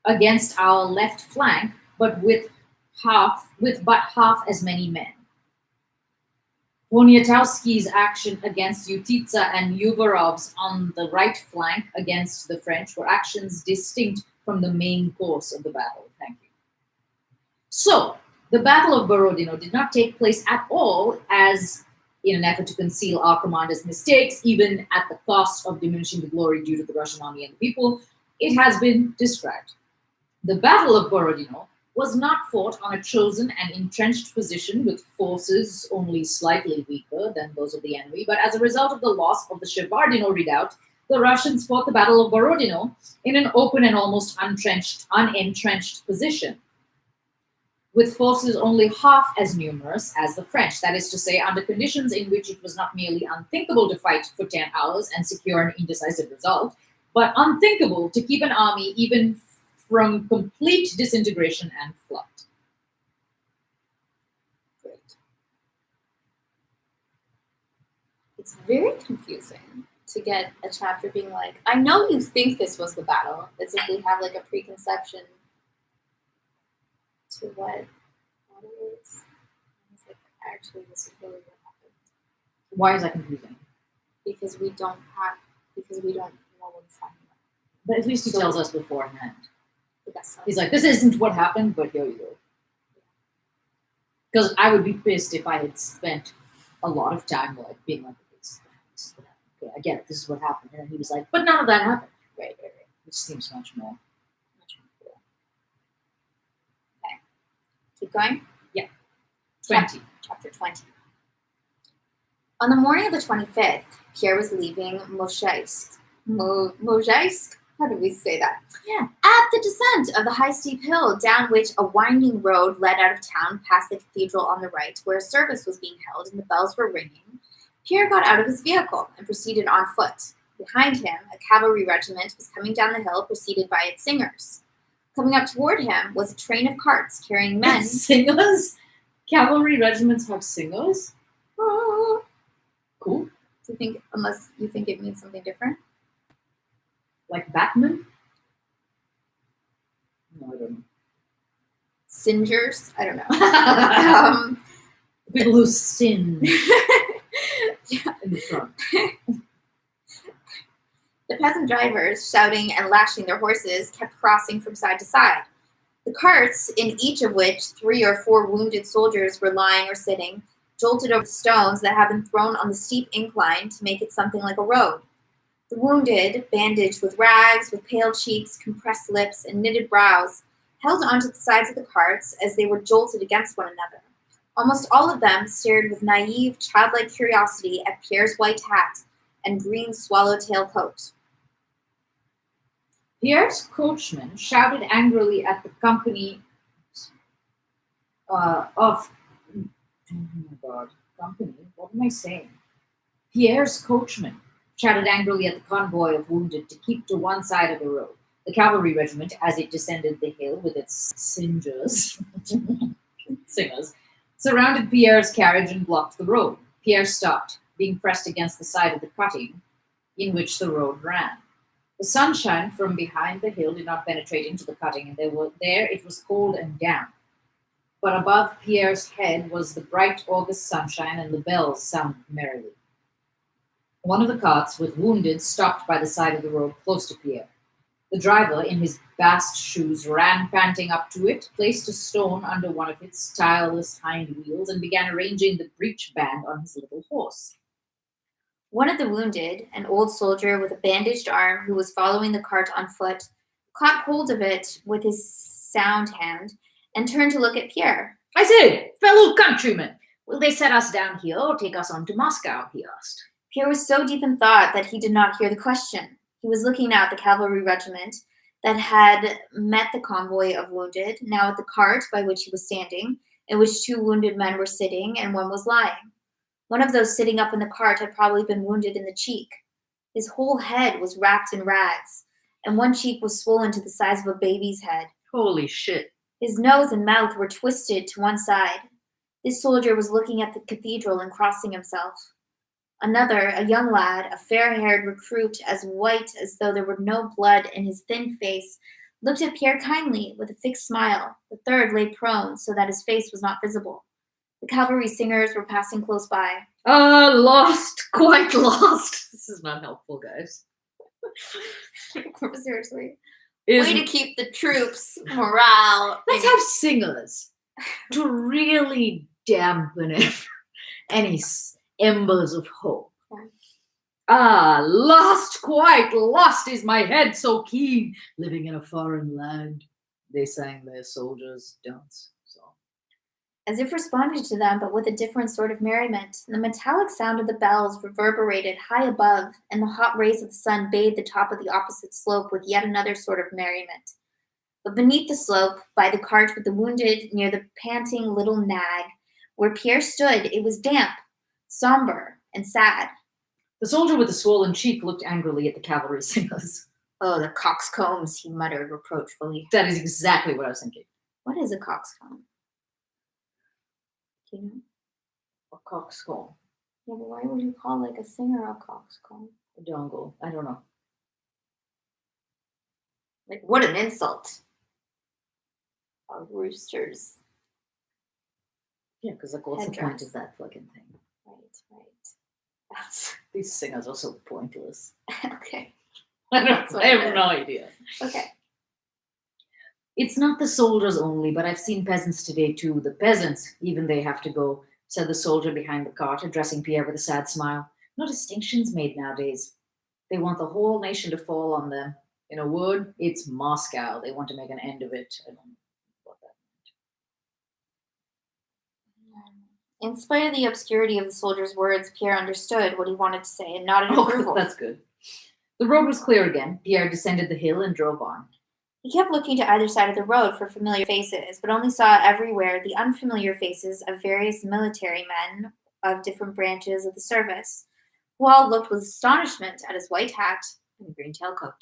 Speaker 1: against our left flank, but with but half as many men. Poniatowski's action against Utitsa and Uvarov's on the right flank against the French were actions distinct from the main course of the battle. Thank you. So, the Battle of Borodino did not take place at all as in an effort to conceal our commander's mistakes, even at the cost of diminishing the glory due to the Russian army and the people. It has been described. The Battle of Borodino was not fought on a chosen and entrenched position with forces only slightly weaker than those of the enemy, but as a result of the loss of the Shevardino redoubt, the Russians fought the Battle of Borodino in an open and almost unentrenched position, with forces only half as numerous as the French, that is to say, under conditions in which it was not merely unthinkable to fight for 10 hours and secure an indecisive result, but unthinkable to keep an army even from complete disintegration and flight.
Speaker 2: Great. It's very confusing to get a chapter being like, I know you think this was the battle, as if we have like a preconception to what it is. It's like, actually, this is really what happened.
Speaker 1: Why is that confusing?
Speaker 2: Because we don't know what's happening.
Speaker 1: But at least he tells us beforehand.
Speaker 2: So.
Speaker 1: He's like, this isn't what happened, but here you go. Because I would be pissed if I had spent a lot of time like being like, this is what happened. Okay, I get it, this is what happened. And then he was like, but none of that happened.
Speaker 2: Right.
Speaker 1: Which seems much more cool.
Speaker 2: Okay. Keep going?
Speaker 1: Yeah. 20.
Speaker 2: Chapter 20. On the morning of the 25th, Pierre was leaving Mozhaisk. Mozhaisk? How do we say that?
Speaker 1: Yeah.
Speaker 2: At the descent of the high steep hill down which a winding road led out of town past the cathedral on the right, where a service was being held and the bells were ringing, Pierre got out of his vehicle and proceeded on foot. Behind him, a cavalry regiment was coming down the hill, preceded by its singers. Coming up toward him was a train of carts carrying men.
Speaker 1: Singers? Cavalry regiments have singers?
Speaker 2: Oh,
Speaker 1: Cool.
Speaker 2: do you think, unless you think it means something different?
Speaker 1: Like Batman? No, I don't know.
Speaker 2: Singers? I don't know. um,
Speaker 1: People who sin in the front.
Speaker 2: The peasant drivers, shouting and lashing their horses, kept crossing from side to side. The carts, in each of which 3 or 4 wounded soldiers were lying or sitting, jolted over stones that had been thrown on the steep incline to make it something like a road. The wounded, bandaged with rags, with pale cheeks, compressed lips, and knitted brows, held onto the sides of the carts as they were jolted against one another. Almost all of them stared with naive, childlike curiosity at Pierre's white hat and green swallowtail coat.
Speaker 1: Pierre's coachman shouted angrily at the company of. Oh my god, company? What am I saying? Pierre's coachman shouted angrily at the convoy of wounded to keep to one side of the road. The cavalry regiment, as it descended the hill with its singers, surrounded Pierre's carriage and blocked the road. Pierre stopped, being pressed against the side of the cutting in which the road ran. The sunshine from behind the hill did not penetrate into the cutting, and there it was cold and damp. But above Pierre's head was the bright August sunshine, and the bells sounded merrily. One of the carts with wounded stopped by the side of the road close to Pierre. The driver, in his bast shoes, ran panting up to it, placed a stone under one of its tireless hind wheels, and began arranging the breech band on his little horse.
Speaker 2: One of the wounded, an old soldier with a bandaged arm who was following the cart on foot, caught hold of it with his sound hand and turned to look at Pierre.
Speaker 1: I say, fellow countrymen, will they set us down here or take us on to Moscow? He asked.
Speaker 2: Pierre was so deep in thought that he did not hear the question. He was looking at the cavalry regiment that had met the convoy of wounded, now at the cart by which he was standing, in which 2 wounded men were sitting and one was lying. One of those sitting up in the cart had probably been wounded in the cheek. His whole head was wrapped in rags, and one cheek was swollen to the size of a baby's head.
Speaker 1: Holy shit.
Speaker 2: His nose and mouth were twisted to one side. This soldier was looking at the cathedral and crossing himself. Another, a young lad, a fair-haired recruit, as white as though there were no blood in his thin face, looked at Pierre kindly with a fixed smile. The third lay prone so that his face was not visible. The cavalry singers were passing close by.
Speaker 1: Lost, quite lost. This is not helpful, guys.
Speaker 2: Seriously. Way to keep the troops' morale.
Speaker 1: Let's have singers to really dampen any embers of hope. Lost, quite lost is my head so keen, living in a foreign land. They sang their soldiers' dance song.
Speaker 2: As if responding to them, but with a different sort of merriment. The metallic sound of the bells reverberated high above, and the hot rays of the sun bathed the top of the opposite slope with yet another sort of merriment. But beneath the slope, by the cart with the wounded, near the panting little nag, where Pierre stood, it was damp, somber, and sad.
Speaker 1: The soldier with the swollen cheek looked angrily at the cavalry singers.
Speaker 2: Oh, the coxcombs, he muttered reproachfully.
Speaker 1: That is exactly what I was thinking.
Speaker 2: What is a coxcomb? Do you know?
Speaker 1: A coxcomb.
Speaker 2: Yeah, but why would you call like a singer a coxcomb?
Speaker 1: A dongle. I don't know.
Speaker 2: Like, what an insult. Roosters.
Speaker 1: Yeah, because like, what's the point of that fucking thing?
Speaker 2: Right.
Speaker 1: These singers are so pointless.
Speaker 2: Okay.
Speaker 1: I have no idea.
Speaker 2: Okay.
Speaker 1: It's not the soldiers only, but I've seen peasants today too. The peasants, even they have to go, said the soldier behind the cart, addressing Pierre with a sad smile. No distinctions made nowadays. They want the whole nation to fall on them. In a word, it's Moscow. They want to make an end of it. I don't know what that
Speaker 2: In spite of the obscurity of the soldier's words, Pierre understood what he wanted to say and nodded approval.
Speaker 1: That's good. The road was clear again. Pierre descended the hill and drove on.
Speaker 2: He kept looking to either side of the road for familiar faces, but only saw everywhere the unfamiliar faces of various military men of different branches of the service, who all looked with astonishment at his white hat and green tailcoat.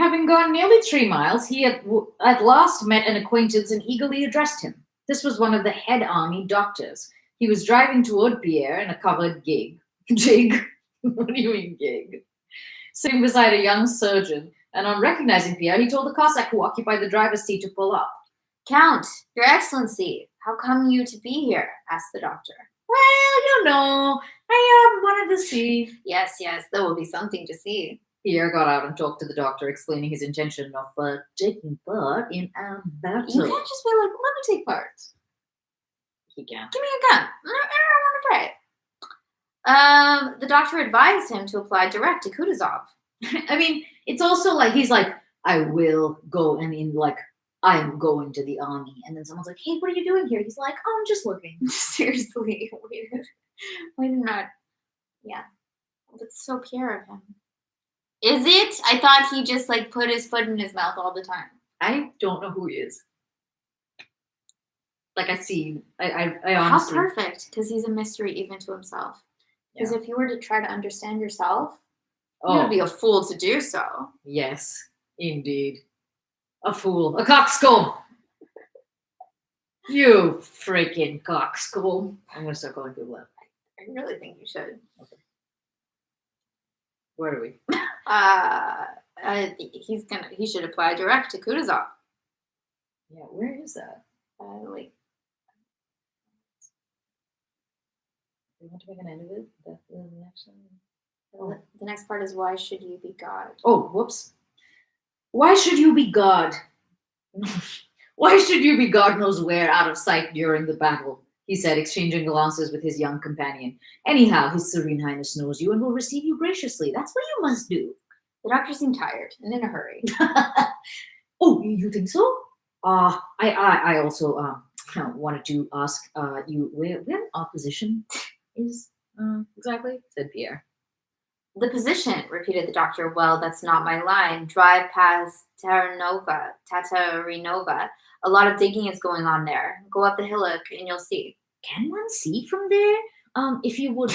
Speaker 1: Having gone nearly 3 miles, he at last met an acquaintance and eagerly addressed him. This was one of the head army doctors. He was driving toward Pierre in a covered gig. Jig? What do you mean, gig? Sitting beside a young surgeon, and on recognizing Pierre, he told the Cossack who occupied the driver's seat to pull up.
Speaker 2: Count, Your Excellency, how come you to be here? Asked the doctor.
Speaker 1: Well, I wanted to see.
Speaker 2: Yes, there will be something to see.
Speaker 1: Pierre got out and talked to the doctor, explaining his intention of taking part in a battle.
Speaker 2: You can't just be like, let me take part.
Speaker 1: He can't.
Speaker 2: Give me a gun. I want to try it. The doctor advised him to apply direct to Kutuzov.
Speaker 1: I mean, it's also like he's like, I will go, and in like, I'm going to the army, and then someone's like, hey, what are you doing here? He's like, oh, I'm just looking.
Speaker 2: Seriously, wait a minute. Yeah, that's so Pierre of him. Is it? I thought he just like put his foot in his mouth all the time.
Speaker 1: I don't know who he is. Like I honestly.
Speaker 2: How perfect, because he's a mystery even to himself. Because
Speaker 1: Yeah.
Speaker 2: if you were to try to understand yourself,
Speaker 1: Oh,
Speaker 2: you would be a fool to do so.
Speaker 1: yes, indeed. A fool. A coxcomb. You freaking coxcomb. I'm going to start calling people that.
Speaker 2: I really think you should.
Speaker 1: Where are we?
Speaker 2: He should apply direct to Kutuzov.
Speaker 1: Yeah, where is that?
Speaker 2: Like,
Speaker 1: Do you want to make an end of it? That's the next one.
Speaker 2: the next part is why should you be God?
Speaker 1: Oh, whoops. Why should you be God? Why should you be God knows where, out of sight during the battle? He said, exchanging glances with his young companion. Anyhow, His Serene Highness knows you and will receive you graciously. That's what you must do.
Speaker 2: The doctor seemed tired and in a hurry.
Speaker 1: Oh, you think so? I also wanted to ask you where our position is exactly, said Pierre.
Speaker 2: The position, repeated the doctor. Well, that's not my line. Drive past Taranova. A lot of digging is going on there. Go up the hillock and you'll see.
Speaker 1: Can one see from there? If you would.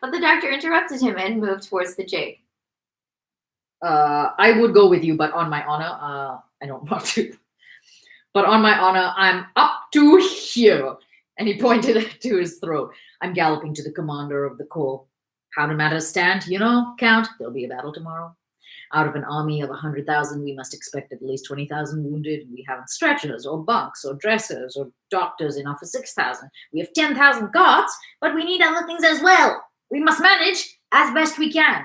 Speaker 2: But the doctor interrupted him and moved towards the jig.
Speaker 1: I would go with you, but on my honor, I don't want to. But on my honor, I'm up to here. And he pointed to his throat. I'm galloping to the commander of the corps. How do matters stand? You know, Count, there'll be a battle tomorrow. Out of an army of 100,000, we must expect at least 20,000 wounded. We haven't stretchers or bunks or dressers or doctors enough for 6,000. We have 10,000 carts, but we need other things as well. We must manage as best we can.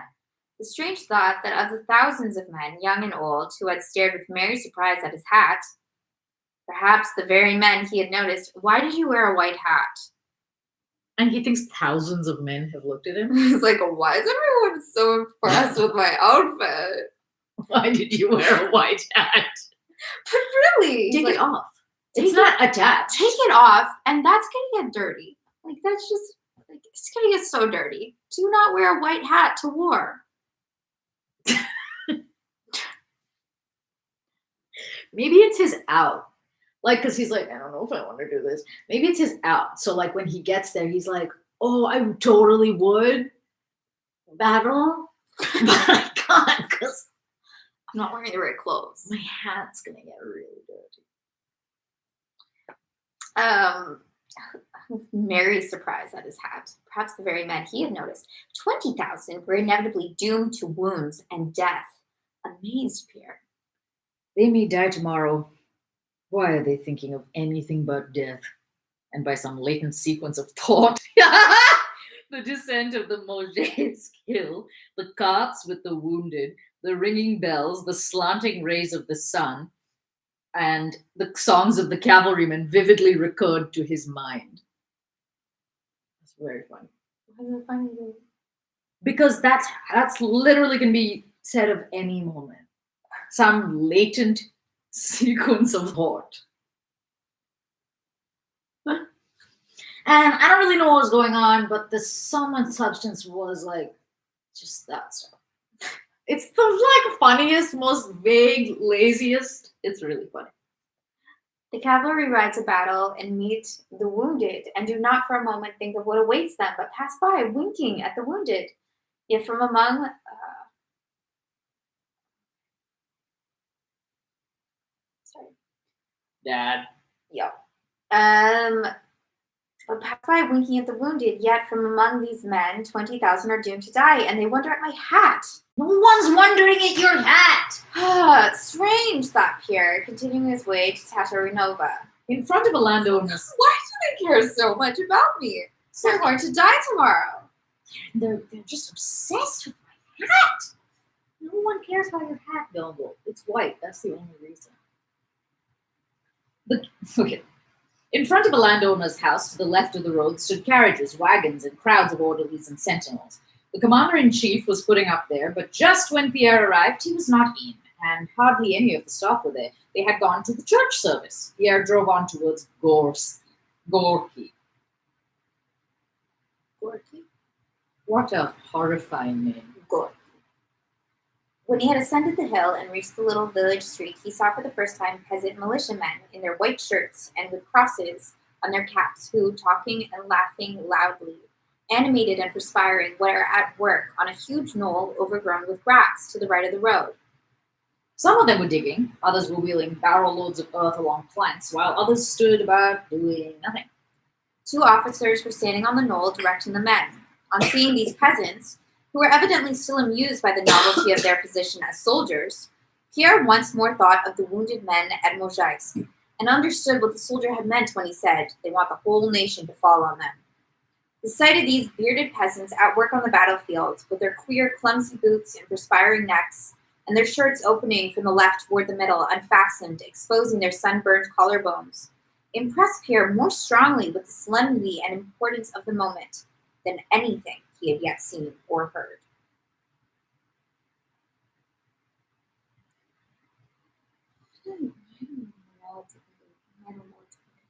Speaker 2: The strange thought that of the thousands of men, young and old, who had stared with merry surprise at his hat, perhaps the very men he had noticed, why did you wear a white hat?
Speaker 1: And he thinks thousands of men have looked at him.
Speaker 2: He's like, why is everyone so impressed with my outfit?
Speaker 1: Why did you wear a white hat?
Speaker 2: But really,
Speaker 1: Take
Speaker 2: like,
Speaker 1: it off.
Speaker 2: take
Speaker 1: It's not attached.
Speaker 2: take it off, and that's gonna get dirty. Like that's just like it's gonna get so dirty. Do not wear a white hat to war.
Speaker 1: Maybe it's his out. Like, because he's like, I don't know if I want to do this. Maybe it's his out. So, like, when he gets there, he's like, oh, I totally would battle, but I can't because
Speaker 2: I'm not wearing the right clothes.
Speaker 1: my hat's going to get really dirty.
Speaker 2: Merry surprise at his hat. Perhaps the very men he had noticed. 20,000 were inevitably doomed to wounds and death. Amazed Pierre.
Speaker 1: They may die tomorrow. Why are they thinking of anything but death? And by some latent sequence of thought, the descent of the Mojay's kill, the carts with the wounded, the ringing bells, the slanting rays of the sun, and the songs of the cavalrymen vividly recurred to his mind. That's very funny.
Speaker 2: Why is it funny?
Speaker 1: Because that's literally can be said of any moment. Some latent sequence of thought. And I don't really know what was going on, but the sum and substance was like just that stuff. It's the like funniest, most vague, laziest. It's really funny.
Speaker 2: The cavalry ride to battle and meet the wounded, and do not for a moment think of what awaits them, but pass by, winking at the wounded. Yet from among
Speaker 1: Dad.
Speaker 2: Yep. But pass by winking at the wounded, yet from among these men, 20,000 are doomed to die, and they wonder at my hat.
Speaker 1: No one's wondering at your hat!
Speaker 2: Strange, thought Pierre, continuing his way to Tatarinova.
Speaker 1: In front of a landowner's.
Speaker 2: Why do they care so much about me? So I'm going to die tomorrow.
Speaker 1: They're just obsessed with my hat! No one cares about your hat, Bilbo. It's white, that's the only reason. Okay. In front of a landowner's house to the left of the road stood carriages, wagons, and crowds of orderlies and sentinels. The commander-in-chief was putting up there, but just when Pierre arrived, he was not in, and hardly any of the staff were there. They had gone to the church service. Pierre drove on towards Gorky.
Speaker 2: Gorky?
Speaker 1: What a horrifying name.
Speaker 2: Gorky. When he had ascended the hill and reached the little village street, he saw for the first time peasant militiamen in their white shirts and with crosses on their caps who, talking and laughing loudly, animated and perspiring, were at work on a huge knoll overgrown with grass to the right of the road.
Speaker 1: Some of them were digging, others were wheeling barrel loads of earth along planks, while others stood about doing nothing.
Speaker 2: 2 officers were standing on the knoll directing the men. On seeing these peasants, who were evidently still amused by the novelty of their position as soldiers, Pierre once more thought of the wounded men at Mozhaïsk, and understood what the soldier had meant when he said, "They want the whole nation to fall on them." The sight of these bearded peasants at work on the battlefield, with their queer, clumsy boots and perspiring necks, and their shirts opening from the left toward the middle, unfastened, exposing their sunburned collarbones, impressed Pierre more strongly with the solemnity and importance of the moment than anything he had yet seen or heard. I don't know what to think.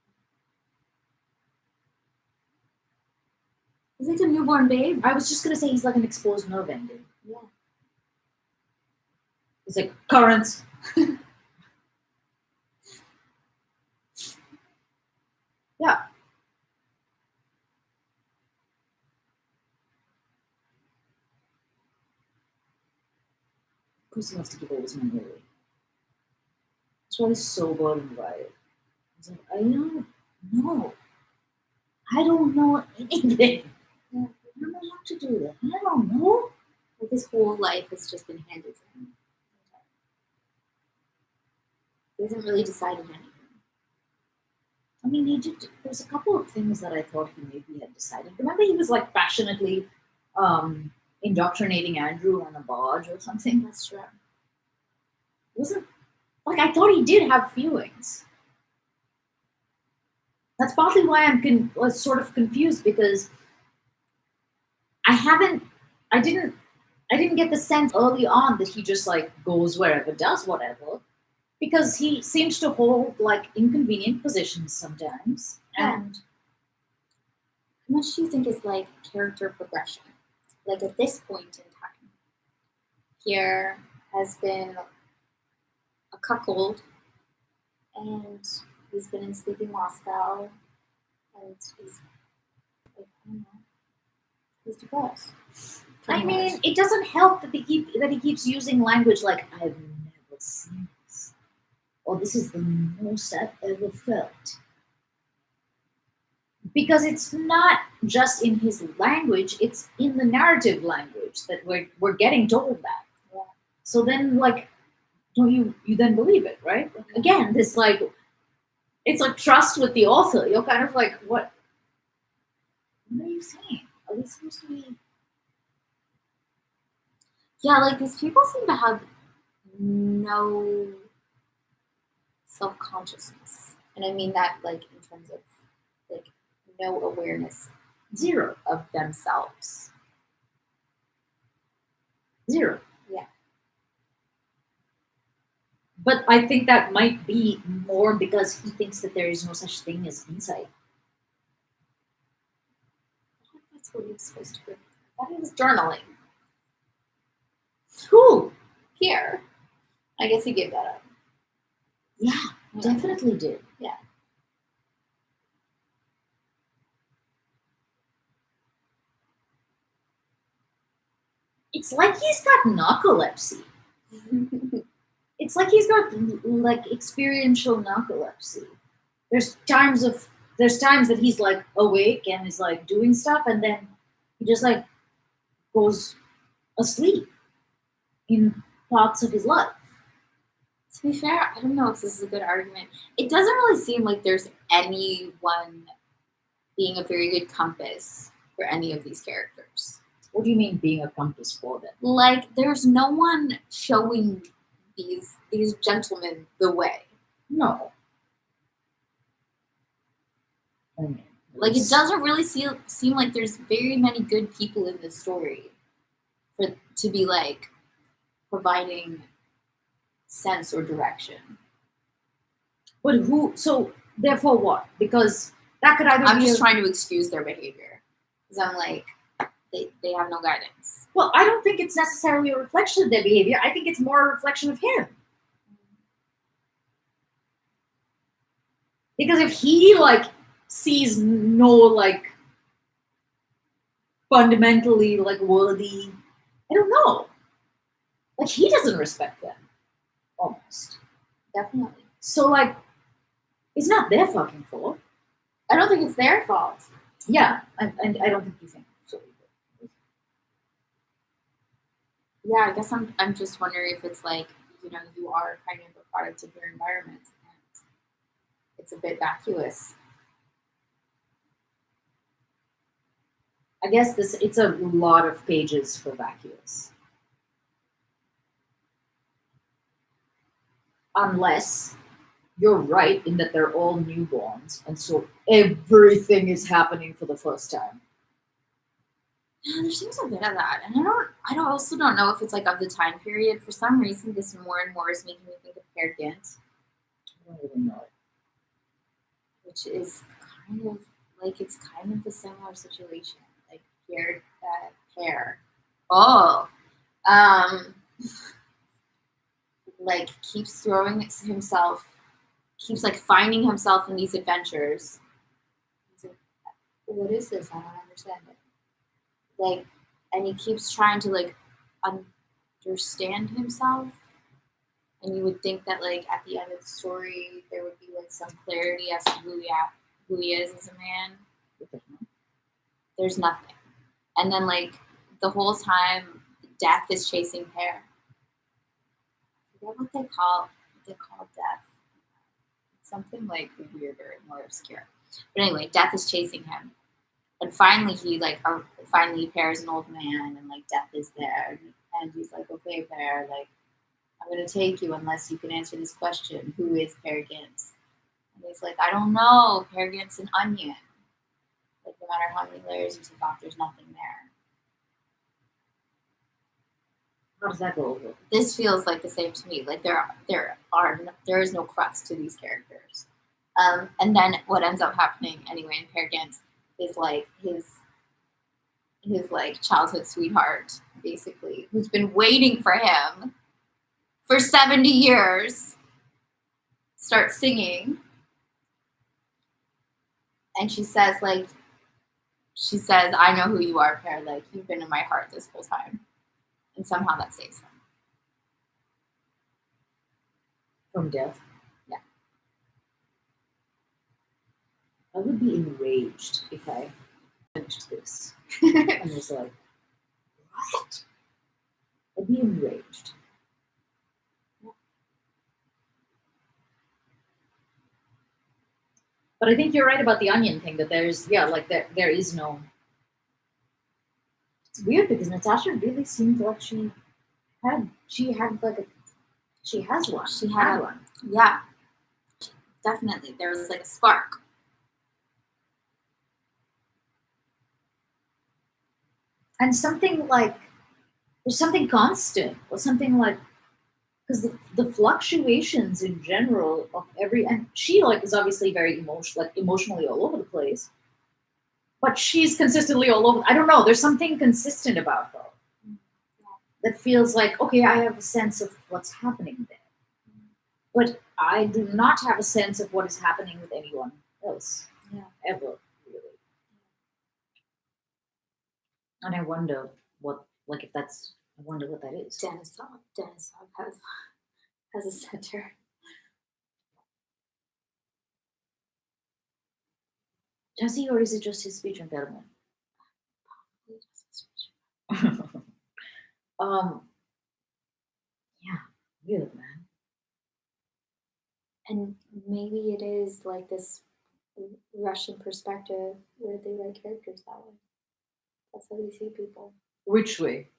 Speaker 2: He's like a newborn babe.
Speaker 1: I was just gonna say he's like an exposed nerve ending.
Speaker 2: Yeah.
Speaker 1: He's like, currents. Yeah. Of course he wants to give all his money away. That's why he's so burdened by it. He's like, I don't know. I don't know anything.
Speaker 2: Yeah.
Speaker 1: I don't know how to do that. I don't know.
Speaker 2: Like his whole life has just been handed to him. He hasn't really decided anything.
Speaker 1: I mean, he did. There's a couple of things that I thought he maybe had decided. Remember, he was like passionately indoctrinating Andrew on a barge or something.
Speaker 2: That's true.
Speaker 1: Wasn't like I thought he did have feelings. That's partly why I'm was sort of confused because I didn't get the sense early on that he just like goes wherever, does whatever, because he seems to hold like inconvenient positions sometimes.
Speaker 2: Yeah.
Speaker 1: And
Speaker 2: How much do you think is like character progression? Like at this point in time, Pierre has been a cuckold, and he's been in sleeping Moscow, and he's like, I don't know, he's depressed.
Speaker 1: I mean, it doesn't help that he keeps using language like I've never seen this, or this is the most I've ever felt. Because it's not just in his language; it's in the narrative language that we're getting told that.
Speaker 2: Yeah.
Speaker 1: So then, like, don't you then believe it, right? Again, this like, it's like trust with the author. You're kind of like, what are you saying? Are we supposed to be?
Speaker 2: Yeah, like these people seem to have no self-consciousness, and I mean that like in terms of like no awareness
Speaker 1: Zero.
Speaker 2: of themselves.
Speaker 1: Zero.
Speaker 2: Yeah.
Speaker 1: But I think that might be more because he thinks that there is no such thing as insight.
Speaker 2: I thought that's what he was supposed to do. I thought he was journaling.
Speaker 1: Who?
Speaker 2: Pierre. I guess he gave that up.
Speaker 1: Yeah,
Speaker 2: Yeah.
Speaker 1: definitely did.
Speaker 2: Yeah.
Speaker 1: It's like he's got narcolepsy. it's like he's got like experiential narcolepsy. There's times that he's like awake and is like doing stuff, and then he just like goes asleep in parts of his life.
Speaker 2: To be fair, I don't know if this is a good argument. It doesn't really seem like there's anyone being a very good compass for any of these characters.
Speaker 1: What do you mean being a compass for them?
Speaker 2: Like, there's no one showing these gentlemen the way.
Speaker 1: No. I mean,
Speaker 2: Like, it doesn't really seem like there's very many good people in this story to be like providing sense or direction.
Speaker 1: But who? So therefore, what? Because that could either
Speaker 2: I'm
Speaker 1: be.
Speaker 2: just trying to excuse their behavior because I'm like, they have no guidance.
Speaker 1: Well, I don't think it's necessarily a reflection of their behavior. I think it's more a reflection of him. Because if he like sees no like fundamentally like worthy, I don't know. Like he doesn't respect them, almost.
Speaker 2: Definitely.
Speaker 1: So like, it's not their fucking fault.
Speaker 2: I don't think it's their fault.
Speaker 1: Yeah, and I don't think you think so either.
Speaker 2: Yeah, I guess I'm just wondering if it's like, you know, you are kind of a product of your environment and it's a bit vacuous.
Speaker 1: I guess it's a lot of pages for vacuous. Unless you're right in that they're all newborns, and so everything is happening for the first time.
Speaker 2: Yeah, there seems a bit of that, and I also don't know if it's like of the time period. For some reason, this more and more is making me think of Peer Gynt,
Speaker 1: I don't even know it.
Speaker 2: which is kind of like it's kind of the similar situation, like Pear. Oh, like keeps keeps finding himself in these adventures. He's like, what is this? I don't understand it. Like, and he keeps trying to like understand himself. And you would think that like at the end of the story there would be like some clarity as to who he is as a man. There's nothing. And then like the whole time death is chasing Pear. I forget what they call death. Something like weirder and more obscure. But anyway, death is chasing him. And finally finally Pear is an old man and like death is there. And he's like, okay, Pear, like I'm gonna take you unless you can answer this question. Who is Peer Gynt? And he's like, I don't know. Peer Gynt's an onion. Like no matter how many layers you take off, there's nothing there.
Speaker 1: How does that go over?
Speaker 2: This feels like the same to me. Like there is no crux to these characters. And then what ends up happening anyway in Peer Gynt is like his like childhood sweetheart, basically, who's been waiting for him for 70 years, starts singing. And she says, I know who you are, Pear. Like, you've been in my heart this whole time. And somehow that saves him.
Speaker 1: From death?
Speaker 2: Yeah.
Speaker 1: I would be enraged if I finished this. And was like, what? I'd be enraged. But I think you're right about the onion thing, that there is no. It's weird because Natasha really seemed like she has one. She had one.
Speaker 2: Yeah. Definitely. There was like a spark.
Speaker 1: And something like, there's something constant, or something like, because the fluctuations in general of and she like is obviously very emotionally all over the place, but she's consistently all over. I don't know. There's something consistent about her that feels like, okay, I have a sense of what's happening there, but I do not have a sense of what is happening with anyone else.
Speaker 2: Yeah.
Speaker 1: Ever really. And I wonder what that is.
Speaker 2: Dennis Hogg as a center.
Speaker 1: Does he, or is it just his speech impediment? Yeah, weird, man.
Speaker 2: And maybe it is like this Russian perspective where they write characters that way. That's how we see people.
Speaker 1: Which way?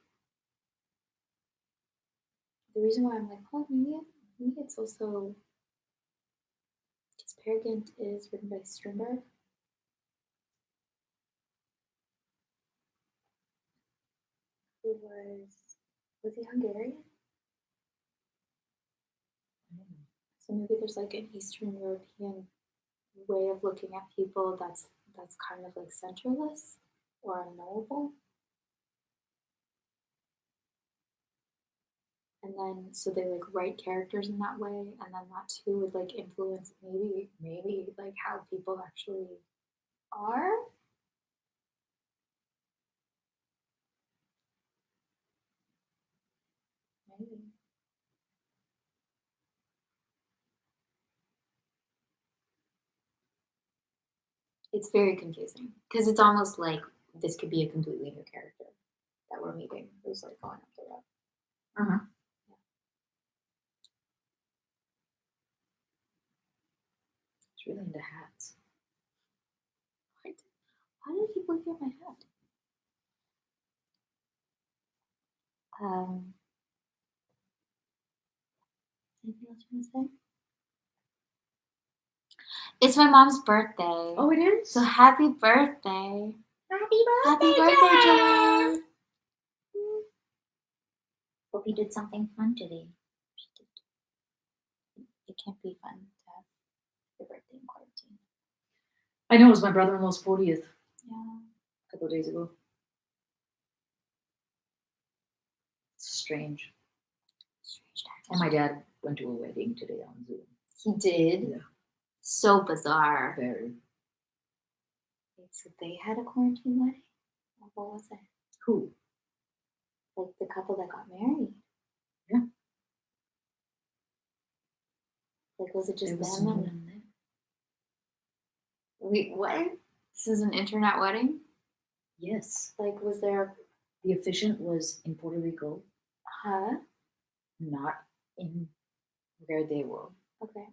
Speaker 2: The reason why I'm like, oh, maybe it's also because Peer Gynt is written by Strindberg. Who was he Hungarian? So maybe there's like an Eastern European way of looking at people that's kind of like centerless or unknowable. And then so they like write characters in that way, and then that too would like influence maybe like how people actually are. Maybe. It's very confusing because it's almost like this could be a completely new character that we're meeting who's like going up the road.
Speaker 1: Uh-huh. It's really into hats.
Speaker 2: What? Why do I keep looking at my hat? Anything else you want to say? It's my mom's birthday.
Speaker 1: Oh, it is?
Speaker 2: So happy birthday.
Speaker 1: Happy
Speaker 2: Happy birthday, Joanne.
Speaker 3: Hope you did something fun today.
Speaker 2: It can't be fun to have your birthday in quarantine.
Speaker 1: I know, it was my brother-in-law's 40th
Speaker 2: Yeah.
Speaker 1: a couple of days ago. It's strange.
Speaker 2: Strange times.
Speaker 1: And my dad went to a wedding today on Zoom.
Speaker 2: He did?
Speaker 1: Yeah.
Speaker 2: So bizarre.
Speaker 1: Very.
Speaker 2: Wait, so they had a quarantine wedding? Or what was it?
Speaker 1: Who?
Speaker 2: Like the couple that got married?
Speaker 1: Yeah.
Speaker 2: Like, was it just
Speaker 1: There was
Speaker 2: them?
Speaker 1: no
Speaker 2: And...
Speaker 1: one there.
Speaker 2: Wait, what? This is an internet wedding?
Speaker 1: Yes.
Speaker 2: Like, was there...
Speaker 1: The officiant was in Puerto Rico,
Speaker 2: Huh?
Speaker 1: not in where they were.
Speaker 2: Okay.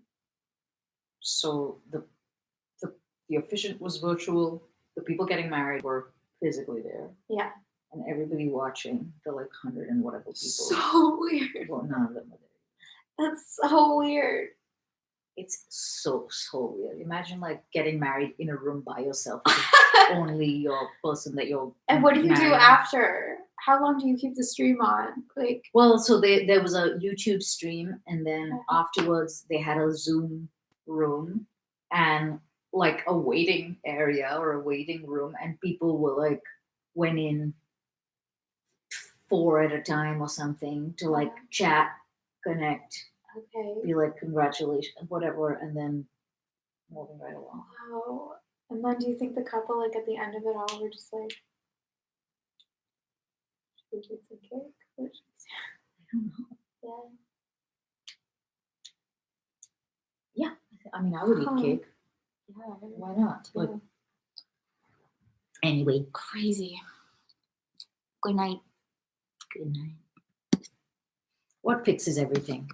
Speaker 1: So the officiant was virtual. The people getting married were physically there,
Speaker 2: Yeah.
Speaker 1: and everybody watching, the like 100 and whatever people.
Speaker 2: So weird.
Speaker 1: Well, none of them were there.
Speaker 2: That's so weird.
Speaker 1: It's so weird. Imagine like getting married in a room by yourself. with only your person that you're.
Speaker 2: And what do you do
Speaker 1: marrying.
Speaker 2: after? How long do you keep the stream on? Like,
Speaker 1: Well, so there was a YouTube stream, and then
Speaker 2: Okay.
Speaker 1: afterwards they had a Zoom room and like a waiting area or a waiting room, and people were like went in 4 at a time or something to like
Speaker 2: Uh-huh.
Speaker 1: chat, connect,
Speaker 2: okay.
Speaker 1: be like congratulations, whatever, and then moving right along.
Speaker 2: Wow. And then do you think the couple, like at the end of it all, were just like, should we get some cake? Or just-
Speaker 1: I don't know.
Speaker 2: Yeah.
Speaker 1: I mean, I would
Speaker 2: Huh.
Speaker 1: eat cake.
Speaker 2: Yeah.
Speaker 1: Why not? But
Speaker 2: Yeah.
Speaker 1: anyway,
Speaker 2: Crazy. Good night.
Speaker 1: good night. What fixes everything?